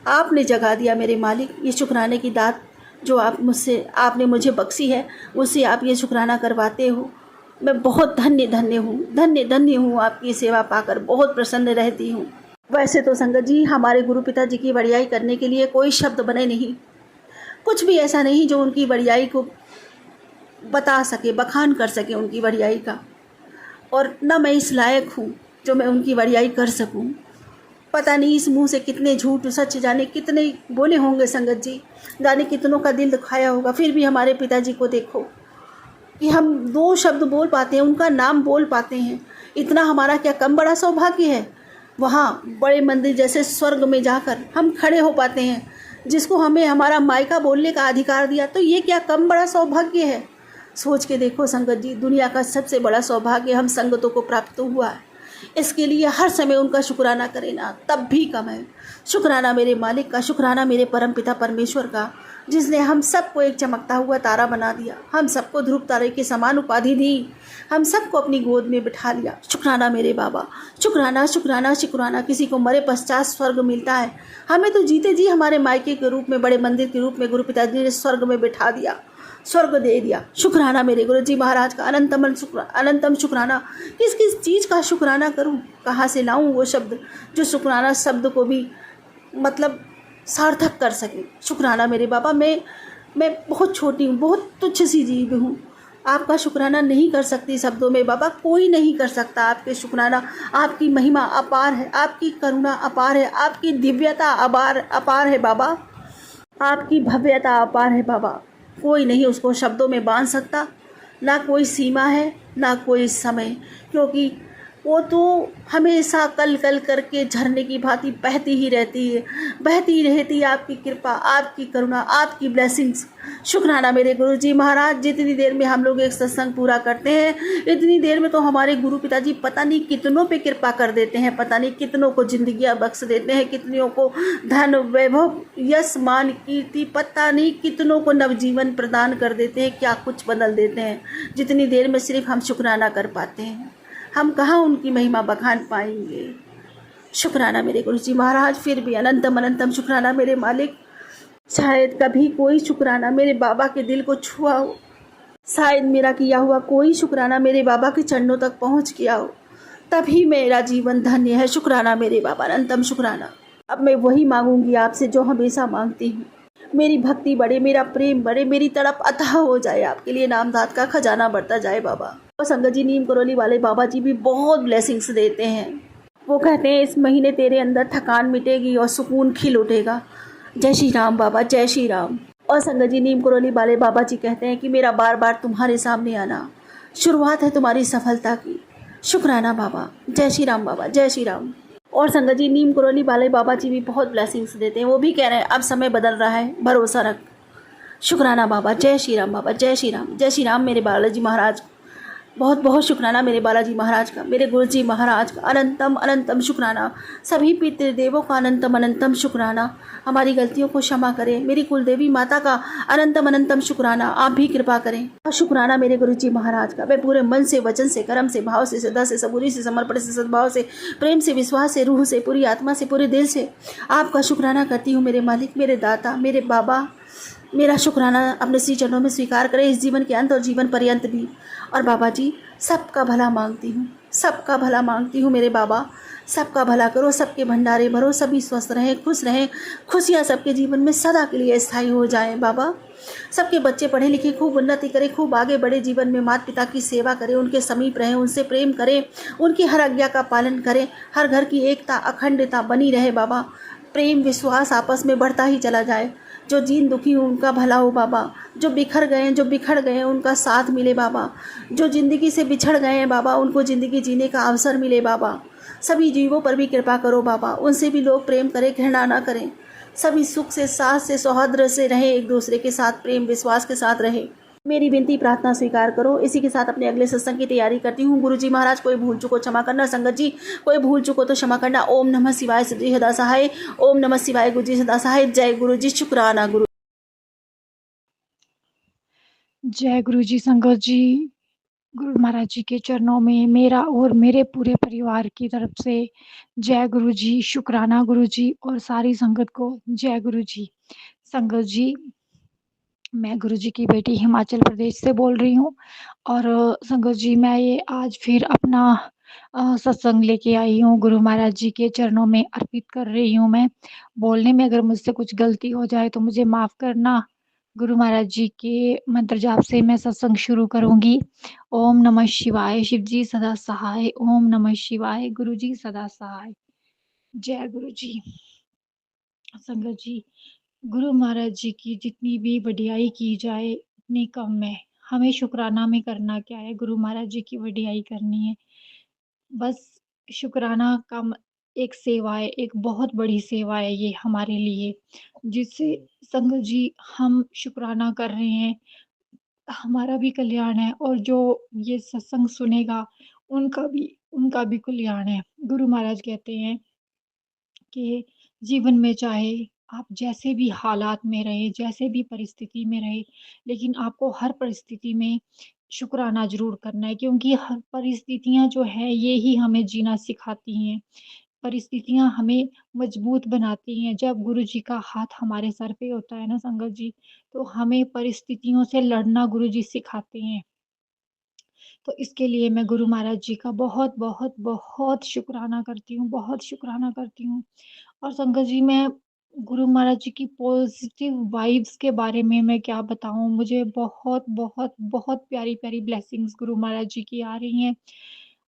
आपने जगा दिया मेरे मालिक। ये शुक्राने की दात जो आपने मुझे बख्शी है, उससे आप ये शुक्राना करवाते हो। मैं बहुत धन्य धन्य हूँ, धन्य धन्य हूँ, आपकी सेवा पाकर बहुत प्रसन्न रहती हूँ। वैसे तो संगत जी हमारे गुरु पिताजी की बड़ियाई करने के लिए कोई शब्द बने नहीं, कुछ भी ऐसा नहीं जो उनकी बड़ियाई को बता सके, बखान कर सके उनकी बड़ियाई का, और न मैं इस लायक हूँ जो मैं उनकी बड़ियाई कर सकूँ। पता नहीं इस मुंह से कितने झूठ सच जाने कितने बोले होंगे संगत जी, जाने कितनों का दिल दुखाया होगा। फिर भी हमारे पिताजी को देखो कि हम 2 शब्द बोल पाते हैं, उनका नाम बोल पाते हैं, इतना हमारा क्या कम बड़ा सौभाग्य है। वहाँ बड़े मंदिर जैसे स्वर्ग में जाकर हम खड़े हो पाते हैं, जिसको हमें हमारा मायका बोलने का अधिकार दिया, तो ये क्या कम बड़ा सौभाग्य है। सोच के देखो संगत जी, दुनिया का सबसे बड़ा सौभाग्य हम संगतों को प्राप्त हुआ है। इसके लिए हर समय उनका शुक्राना करें ना, तब भी कम है। शुक्राना मेरे मालिक का, शुक्राना मेरे परमपिता परमेश्वर का, जिसने हम सबको एक चमकता हुआ तारा बना दिया, हम सबको ध्रुव तारे के समान उपाधि दी, हम सबको अपनी गोद में बिठा लिया। शुक्राना मेरे बाबा, शुक्राना शुक्राना शुक्राना। किसी को मरे पश्चात स्वर्ग मिलता है, हमें तो जीते जी हमारे मायके के रूप में, बड़े मंदिर के रूप में गुरु पिताजी ने स्वर्ग में बिठा दिया, स्वर्ग दे दिया। शुक्राना मेरे गुरु जी महाराज का, अनंतम शुक्राना। किस किस चीज़ का शुक्राना करूं, कहाँ से लाऊं वो शब्द जो शुक्राना शब्द को भी मतलब सार्थक कर सके। शुक्राना मेरे बाबा, मैं बहुत छोटी हूँ, बहुत तुच्छ सी जीव हूँ, आपका शुक्राना नहीं कर सकती शब्दों में बाबा, कोई नहीं कर सकता आपके शुक्राना। आपकी महिमा अपार है, आपकी करुणा अपार है, आपकी दिव्यता अपार है बाबा, आपकी भव्यता अपार है बाबा। कोई नहीं उसको शब्दों में बांध सकता, ना कोई सीमा है ना कोई समय, क्योंकि वो तो हमेशा कल कल करके झरने की भांति बहती ही रहती है, बहती रहती है। आपकी कृपा, आपकी करुणा, आपकी ब्लेसिंग्स। शुक्राना मेरे गुरु जी महाराज, जितनी देर में हम लोग एक सत्संग पूरा करते हैं, इतनी देर में तो हमारे गुरु पिताजी पता नहीं कितनों पे कृपा कर देते हैं, पता नहीं कितनों को जिंदगियां बख्श देते हैं, कितनों को धन वैभव यश मान कीर्ति, पता नहीं कितनों को नवजीवन प्रदान कर देते हैं, क्या कुछ बदल देते हैं, जितनी देर में सिर्फ हम शुक्राना कर पाते हैं। हम कहाँ उनकी महिमा बखान पाएंगे। शुक्राना मेरे गुरु जी महाराज, फिर भी अनंतम अनंतम शुक्राना मेरे मालिक। शायद कभी कोई शुक्राना मेरे बाबा के दिल को छुआ हो, शायद मेरा किया हुआ कोई शुक्राना मेरे बाबा के चरणों तक पहुंच गया हो, तभी मेरा जीवन धन्य है। शुक्राना मेरे बाबा, अनंतम शुक्राना। अब मैं वही मांगूंगी आपसे जो हमेशा मांगती हूँ, मेरी भक्ति बढ़े, मेरा प्रेम बढ़े, मेरी तड़प अथाह हो जाए, आपके लिए नामदात का खजाना बढ़ता जाए बाबा। और संगत जी नीम करौली वाले बाबा जी भी बहुत ब्लेसिंग्स देते हैं। वो कहते हैं इस महीने तेरे अंदर थकान मिटेगी और सुकून खिल उठेगा। जय श्री राम बाबा, जय श्री राम। और संगत जी नीम करौली वाले बाबा जी कहते हैं कि मेरा बार बार तुम्हारे सामने आना शुरुआत है तुम्हारी सफलता की। शुक्राना बाबा, जय श्री राम बाबा, जय श्री राम। और संगत जी नीम करौली वाले बाबा जी भी बहुत ब्लेसिंग्स देते हैं। वो भी कह रहे हैं अब समय बदल रहा है, भरोसा रख। शुक्राना बाबा, जय श्री राम बाबा, जय श्री राम, जय श्री राम। मेरे बालाजी महाराज, बहुत बहुत शुक्राना मेरे बालाजी महाराज का, मेरे गुरु जी महाराज का अनंतम अनंतम शुक्राना। सभी पितृदेवों का अनंतम अनंतम शुक्राना। हमारी गलतियों को क्षमा करें। मेरी कुलदेवी माता का अनंतम अनंतम शुक्राना, आप भी कृपा करें। और शुक्राना मेरे गुरु जी महाराज का। मैं पूरे मन से, वचन से, कर्म से, भाव से, श्रद्धा से, सबूरी से, समर्पण से, सद्भाव से, प्रेम से, विश्वास से, रूह से, पूरी आत्मा से, पूरे दिल से आपका शुक्राना करती हूँ मेरे मालिक, मेरे दाता, मेरे बाबा। मेरा शुक्राना अपने श्री चरणों में स्वीकार करें इस जीवन के अंत और जीवन पर्यंत भी। और बाबा जी सबका भला मांगती हूँ, सबका भला मांगती हूँ मेरे बाबा। सबका भला करो, सबके भंडारे भरो, सभी स्वस्थ रहें, खुश रहें, खुशियाँ सबके जीवन में सदा के लिए स्थायी हो जाएं बाबा। सबके बच्चे पढ़े लिखे खूब उन्नति करें, खूब आगे बढ़े, जीवन में माता पिता की सेवा करें, उनके समीप रहें, उनसे प्रेम करें, उनकी हर आज्ञा का पालन करें। हर घर की एकता अखंडता बनी रहे बाबा। प्रेम विश्वास आपस में बढ़ता ही चला जाए। जो जीन दुखी हो उनका भला हो बाबा। जो बिखर गए हैं उनका साथ मिले बाबा। जो ज़िंदगी से बिछड़ गए हैं बाबा, उनको ज़िंदगी जीने का अवसर मिले बाबा। सभी जीवों पर भी कृपा करो बाबा, उनसे भी लोग प्रेम करें, घृणा ना करें। सभी सुख से, साथ से, सौहार्द से रहें, एक दूसरे के साथ प्रेम विश्वास के साथ रहें। मेरी विनती प्रार्थना स्वीकार करो। इसी के साथ अपने अगले सत्संग की तैयारी करती हूँ। गुरु जी महाराज कोई भूल चुको क्षमा करना, संगत जी कोई भूल चुको तो क्षमा करना। ओम नमः शिवाय, सदा सदा सहाय। ओम नमः शिवाय, गुरु जी सदा सहाय। जय गुरु जी, शुक्राना गुरु। जय गुरु जी। संगत जी, गुरु महाराज जी के चरणों में मेरा और मेरे पूरे परिवार की तरफ से जय गुरु जी, शुक्राना गुरु जी और सारी संगत को जय गुरु जी। संगत जी, मैं गुरुजी की बेटी हिमाचल प्रदेश से बोल रही हूँ और संगत जी मैं ये आज फिर अपना सत्संग लेके आई हूँ, गुरु महाराज जी के चरणों में अर्पित कर रही हूँ मैं। बोलने में अगर मुझसे कुछ गलती हो जाए तो मुझे माफ़ करना। गुरु महाराज जी के मंत्र जाप से मैं सत्संग शुरू करूँगी। ओम नमः शिवाय, शिव जी सदा सहाय, ओम नमः शिवाय, गुरु जी सदा सहाय। जय गुरु जी। संगत जी, गुरु महाराज जी की जितनी भी वडियाई की जाए उतनी कम है। हमें शुकराना में करना क्या है, गुरु महाराज जी की वडियाई करनी है। बस शुकराना का एक सेवा है, एक बहुत बड़ी सेवा है ये हमारे लिए, जिससे संगत जी हम शुकराना कर रहे हैं, हमारा भी कल्याण है और जो ये सत्संग सुनेगा उनका भी कल्याण है। गुरु महाराज कहते हैं कि जीवन में चाहे आप जैसे भी हालात में रहें, जैसे भी परिस्थिति में रहें, लेकिन आपको हर परिस्थिति में शुक्राना ज़रूर करना है क्योंकि हर परिस्थितियाँ जो हैं ये ही हमें जीना सिखाती हैं। परिस्थितियाँ हमें मजबूत बनाती हैं। जब गुरु जी का हाथ हमारे सर पे होता है ना संगत जी, तो हमें परिस्थितियों से लड़ना गुरु जी सिखाते हैं। तो इसके लिए मैं गुरु महाराज जी का बहुत, बहुत, बहुत शुकराना करती हूँ, बहुत शुकराना करती हूँ। और संगत जी मैं गुरु महाराज जी की पॉज़िटिव वाइब्स के बारे में मैं क्या बताऊँ, मुझे बहुत, बहुत, बहुत प्यारी-प्यारी ब्लेसिंग्स गुरु महाराज जी की आ रही हैं।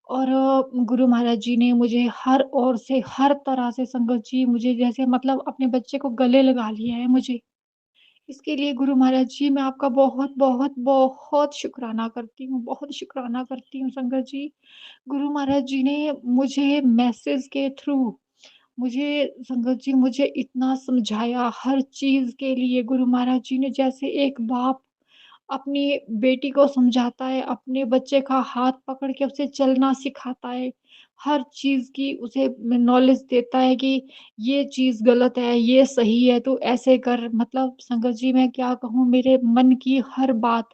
और गुरु महाराज जी ने मुझे हर ओर से, हर तरह से संगत जी मुझे जैसे मतलब अपने बच्चे को गले लगा लिया है मुझे। इसके लिए गुरु महाराज जी मैं आपका बहुत, बहुत, बहुत शुकराना करती हूँ, बहुत शुकराना करती हूँ संगत जी। गुरु महाराज जी ने मुझे मैसेज के थ्रू मुझे संगत जी मुझे इतना समझाया हर चीज़ के लिए गुरु महाराज जी ने जैसे एक बाप अपनी बेटी को समझाता है, अपने बच्चे का हाथ पकड़ के उसे चलना सिखाता है, हर चीज़ की उसे नॉलेज देता है कि ये चीज़ गलत है, ये सही है, तू ऐसे कर। मतलब संगत जी मैं क्या कहूँ मेरे मन की हर बात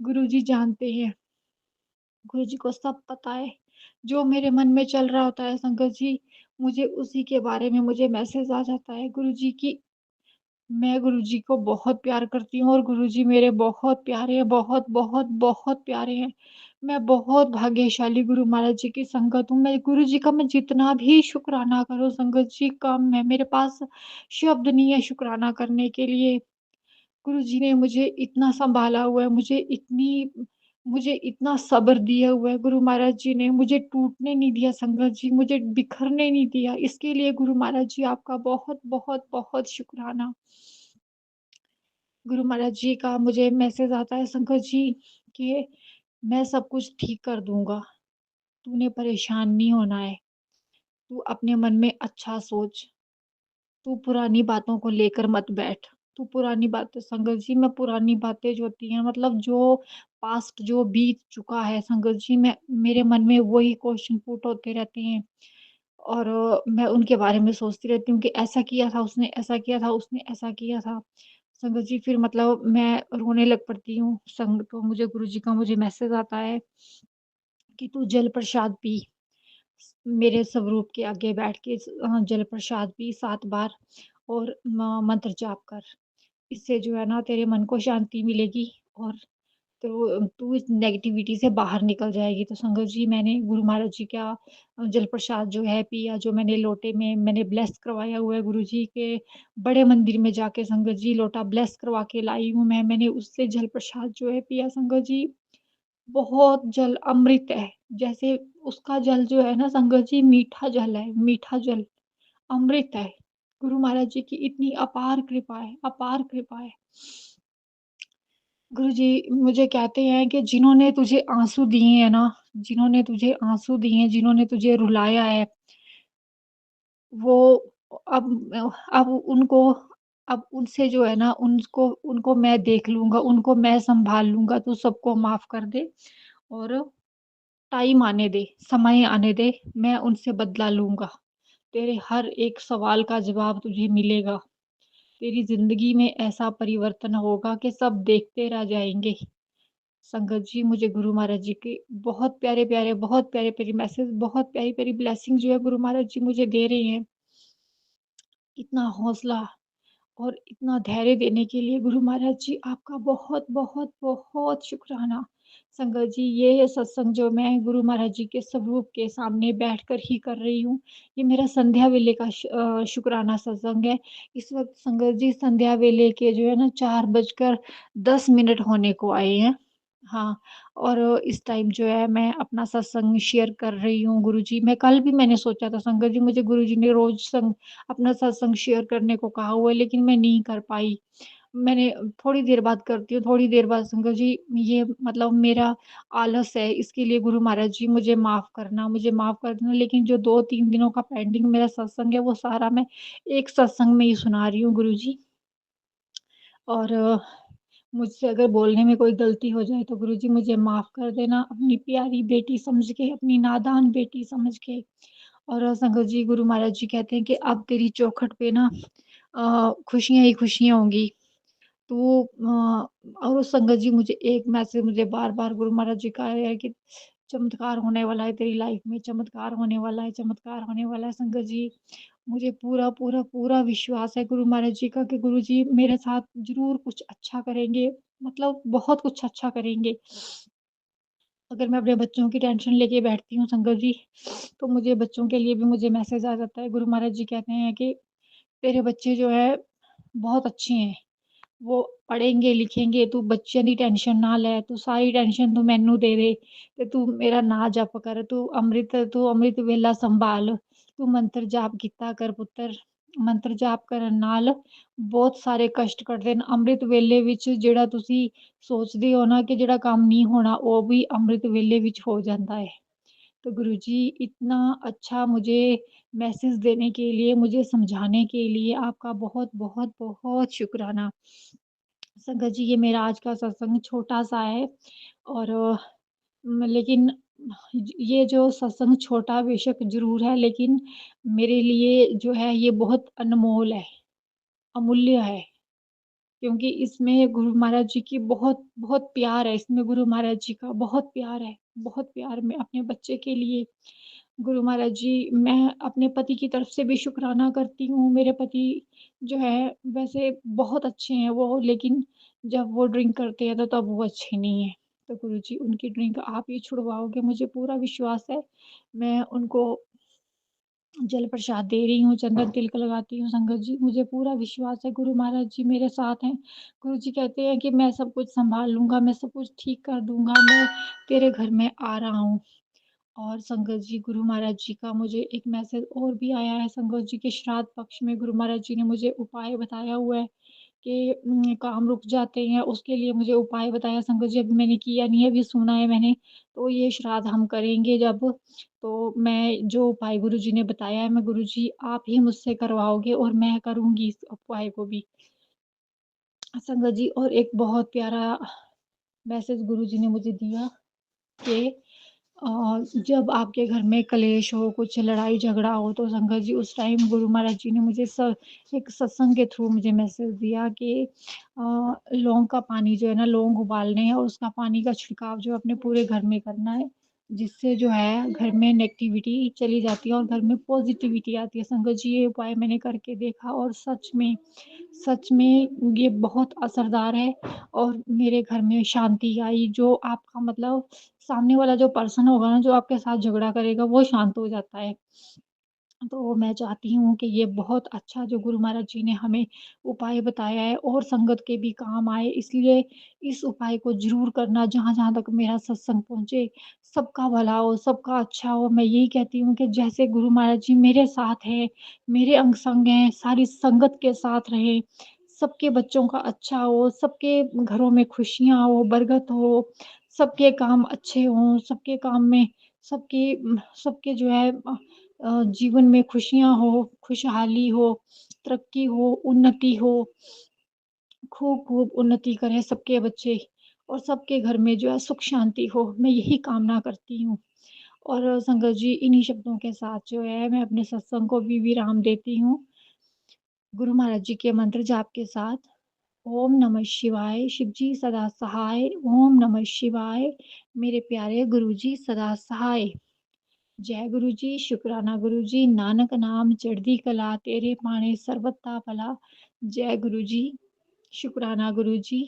गुरुजी जानते हैं। गुरुजी को सब पता है। जो मेरे मन में चल रहा होता है संगत जी, मुझे उसी के बारे में मुझे मैसेज आ जाता है गुरुजी की मैं गुरुजी को बहुत प्यार करती हूँ और गुरुजी मेरे बहुत प्यारे हैं, बहुत, बहुत, बहुत प्यारे हैं। मैं बहुत भाग्यशाली गुरु महाराज जी की संगत हूँ। मैं गुरुजी का मैं जितना भी शुकराना करूँ संगत जी कम है। मेरे पास शब्द नहीं है शुकराना करने के लिए। गुरुजी ने मुझे इतना सँभाला हुआ है, मुझे इतना सब्र दिया हुआ है गुरु महाराज जी ने, मुझे टूटने नहीं दिया संगत जी, मुझे बिखरने नहीं दिया। इसके लिए गुरु महाराज जी आपका बहुत, बहुत, बहुत शुकराना। गुरु महाराज जी का मुझे मैसेज आता है संगत जी कि मैं सब कुछ ठीक कर दूँगा, तूने परेशान नहीं होना है, तू अपने मन में अच्छा सोच, तू पुरानी बातों को लेकर मत बैठ। तू पुरानी बातें संगत जी मैं पुरानी बातें जो होती हैं मतलब जो पास्ट जो बीत चुका है संगत जी मैं मेरे मन में वही क्वेश्चन पुट होते रहते हैं। और मैं उनके बारे में सोचती रहती हूँ कि ऐसा किया था उसने, ऐसा किया था उसने, ऐसा किया था। संगत जी फिर मतलब मैं रोने लग पड़ती हूँ। तो मुझे गुरुजी का मुझे मैसेज आता है कि तू जल प्रसाद पी। मेरे स्वरूप के आगे बैठ के जल प्रसाद पी 7 बार और मंत्र जाप कर। इससे जो है ना तेरे मन को शांति मिलेगी और तो तू इस नेगेटिविटी से बाहर निकल जाएगी। तो संगत जी मैंने गुरु महाराज जी का जल प्रसाद जो है पिया, जो मैंने लोटे में मैंने ब्लेस करवाया हुआ है गुरु जी के बड़े मंदिर में जाके संगत जी लोटा ब्लेस करवा के लाई हूँ मैं। मैंने उससे जल प्रसाद जो है पिया संगत जी, बहुत जल अमृत है। जैसे उसका जल जो है ना संगत जी मीठा जल है, मीठा जल, अमृत है। गुरु महाराज जी की इतनी अपार कृपा है, अपार कृपा है। गुरुजी मुझे कहते हैं कि जिन्होंने तुझे आँसू दिए हैं ना, जिन्होंने तुझे आँसू दिए हैं, जिन्होंने तुझे रुलाया है, वो अब उनको अब उनसे जो है ना उनको उनको मैं देख लूँगा, उनको मैं सँभाल लूँगा, तू सबको माफ़ कर दे और टाइम आने दे, समय आने दे, मैं उनसे बदला लूँगा। तेरे हर एक सवाल का जवाब तुझे मिलेगा। तेरी ज़िंदगी में ऐसा परिवर्तन होगा कि सब देखते रह जाएँगे। संगत जी मुझे गुरु महाराज जी के बहुत प्यारे-प्यारे मैसेज, बहुत प्यारी-प्यारी ब्लेसिंग जो है गुरु महाराज जी मुझे दे रहे हैं। इतना हौसला और इतना धैर्य देने के लिए गुरु महाराज जी आपका बहुत, बहुत, बहुत शुक्राना। संगत जी, ये सत्संग जो मैं गुरु महाराज जी के स्वरूप के सामने बैठकर ही कर रही हूँ, ये मेरा संध्या वेले का शुक्राना सत्संग है। इस वक़्त संगत जी संध्या वेले के जो है ना 4 बजकर 10 मिनट होने को आए हैं। हाँ, और इस टाइम जो है मैं अपना सत्संग शेयर कर रही हूँ गुरुजी। मैंने सोचा था संगत जी, मुझे गुरुजी ने रोज़ अपना सत्संग शेयर करने को कहा हुआ है, लेकिन मैं नहीं कर पाई। मैंने थोड़ी देर बाद करती हूँ, थोड़ी देर बाद संगत जी, ये मतलब मेरा आलस है, इसके लिए गुरु महाराज जी मुझे माफ़ कर देना। लेकिन जो 2-3 दिनों का पेंडिंग मेरा सत्संग है, वो सारा मैं एक सत्संग में ही सुना रही हूँ गुरुजी। और मुझसे अगर बोलने में कोई गलती हो जाए तो गुरुजी मुझे माफ़ कर देना, अपनी प्यारी बेटी समझ के, अपनी नादान बेटी समझ के। और संगत जी, गुरु महाराज जी कहते हैं कि अब तेरी चौखट पे ना खुशियाँ ही खुशियाँ होंगी। तो और उस संगत जी, मुझे एक मैसेज मुझे बार-बार गुरु महाराज जी का आया है कि चमत्कार होने वाला है तेरी लाइफ में, चमत्कार होने वाला है, चमत्कार होने वाला है। संगत जी, मुझे पूरा, पूरा, पूरा विश्वास है गुरु महाराज जी का कि गुरु जी मेरे साथ ज़रूर कुछ अच्छा करेंगे, मतलब बहुत कुछ अच्छा करेंगे। अगर मैं अपने बच्चों की टेंशन लेके बैठती हूँ संगत जी, तो मुझे बच्चों के लिए भी मुझे मैसेज आ जाता है। गुरु महाराज जी कहते हैं कि तेरे बच्चे जो है बहुत अच्छे हैं। वो पढ़ेंगे लिखेंगे, तू बच्चों दी टेंशन ना लै, तू सारी टेंशन तू मैनू दे दे ते तू मेरा नां जप कर, तू अमृत वेला संभाल, तू मंत्र जाप कीता कर पुत्तर। मंत्र जाप करन नाल बहुत सारे कष्ट कटदे न। अमृत वेले विच जेह्ड़ा तुसी सोचदे हो ना कि जेह्ड़ा काम नहीं होना, वो भी अमृत वेले विच हो जांदा है। तो गुरुजी, इतना अच्छा मुझे मैसेज देने के लिए, मुझे समझाने के लिए आपका बहुत, बहुत, बहुत शुक्राना। संगत जी, ये मेरा आज का सत्संग छोटा-सा है और लेकिन ये जो सत्संग छोटा बेशक ज़रूर है, लेकिन मेरे लिए जो है ये बहुत अनमोल है, अमूल्य है। क्योंकि इसमें गुरु महाराज जी की बहुत बहुत प्यार है, इसमें गुरु महाराज जी का बहुत प्यार है, बहुत प्यार मैं अपने बच्चे के लिए। गुरु महाराज जी, मैं अपने पति की तरफ से भी शुक्राना करती हूँ। मेरे पति जो है वैसे बहुत अच्छे हैं वो, लेकिन जब वो ड्रिंक करते हैं तो तब वो अच्छे नहीं हैं। तो गुरुजी, उनकी ड्रिंक आप ही छुड़वाओगे, मुझे पूरा विश्वास है। मैं उनको जल प्रसाद दे रही हूँ, चंदन तिलक लगाती हूँ संगत जी, मुझे पूरा विश्वास है गुरु महाराज जी मेरे साथ हैं। गुरु जी कहते हैं कि मैं सब कुछ सँभाल लूँगा, मैं सब कुछ ठीक कर दूँगा, मैं तेरे घर में आ रहा हूँ। और संगत जी, गुरु महाराज जी का मुझे एक मैसेज और भी आया है। संगत जी के श्राद्ध पक्ष में गुरु महाराज जी ने मुझे उपाय बताया हुआ है कि काम रुक जाते हैं, उसके लिए मुझे उपाय बताया संगत जी, अभी मैंने किया नहीं है, अभी सुना है मैंने। तो ये श्राद्ध हम करेंगे जब, तो मैं जो उपाय गुरु जी ने बताया है, मैं गुरु जी आप ही मुझसे करवाओगे और मैं करूँगी इस उपाय को भी। संगत जी, और एक बहुत प्यारा मैसेज गुरु जी ने मुझे दिया कि जब आपके घर में क्लेश हो, कुछ लड़ाई झगड़ा हो, तो संगत जी उस टाइम गुरु महाराज जी ने मुझे एक सत्संग के थ्रू मुझे मैसेज दिया कि लौंग का पानी जो है ना, लौंग उबालने हैं और उसका पानी का छिड़काव जो है अपने पूरे घर में करना है, जिससे जो है घर में नेगेटिविटी चली जाती है और घर में पॉजिटिविटी आती है। संगत जी, ये उपाय मैंने करके देखा और सच में ये बहुत असरदार है और मेरे घर में शांति आई। जो आपका मतलब सामने वाला जो पर्सन होगा ना, जो आपके साथ झगड़ा करेगा, वो शांत हो जाता है। तो मैं चाहती हूँ कि ये बहुत अच्छा जो गुरु महाराज जी ने हमें उपाय बताया है और संगत के भी काम आए, इसलिए इस उपाय को ज़रूर करना जहाँ-जहाँ तक मेरा सत्संग पहुँचे। सबका भला हो, सबका अच्छा हो। मैं यही कहती हूँ कि जैसे गुरु महाराज जी मेरे साथ हैं, मेरे अंग-संग हैं, सारी संगत के साथ रहें, सबके बच्चों का अच्छा हो, सबके घरों में खुशियाँ हो, बरकत हो, सबके काम अच्छे हों, सबके काम में सबके जो है जीवन में खुशियाँ हो, खुशहाली हो, तरक्की हो, उन्नति हो, खूब-खूब उन्नति करें सबके बच्चे और सबके घर में जो है सुख शांति हो, मैं यही कामना करती हूँ। और संगत जी, इन्हीं शब्दों के साथ जो है मैं अपने सत्संग को भी विराम देती हूँ। गुरु महाराज जी के मंत्र जाप के साथ, ओम नमः शिवाय, शिव जी सदा सहाय, ओम नमः शिवाय, मेरे प्यारे गुरु जी सदा सहाय। जय गुरु जी, शुकराना गुरु जी, नानक नाम चढ़दी कला, तेरे पाणे सरबत दा भला। जय गुरु जी, शुक्राना गुरु जी।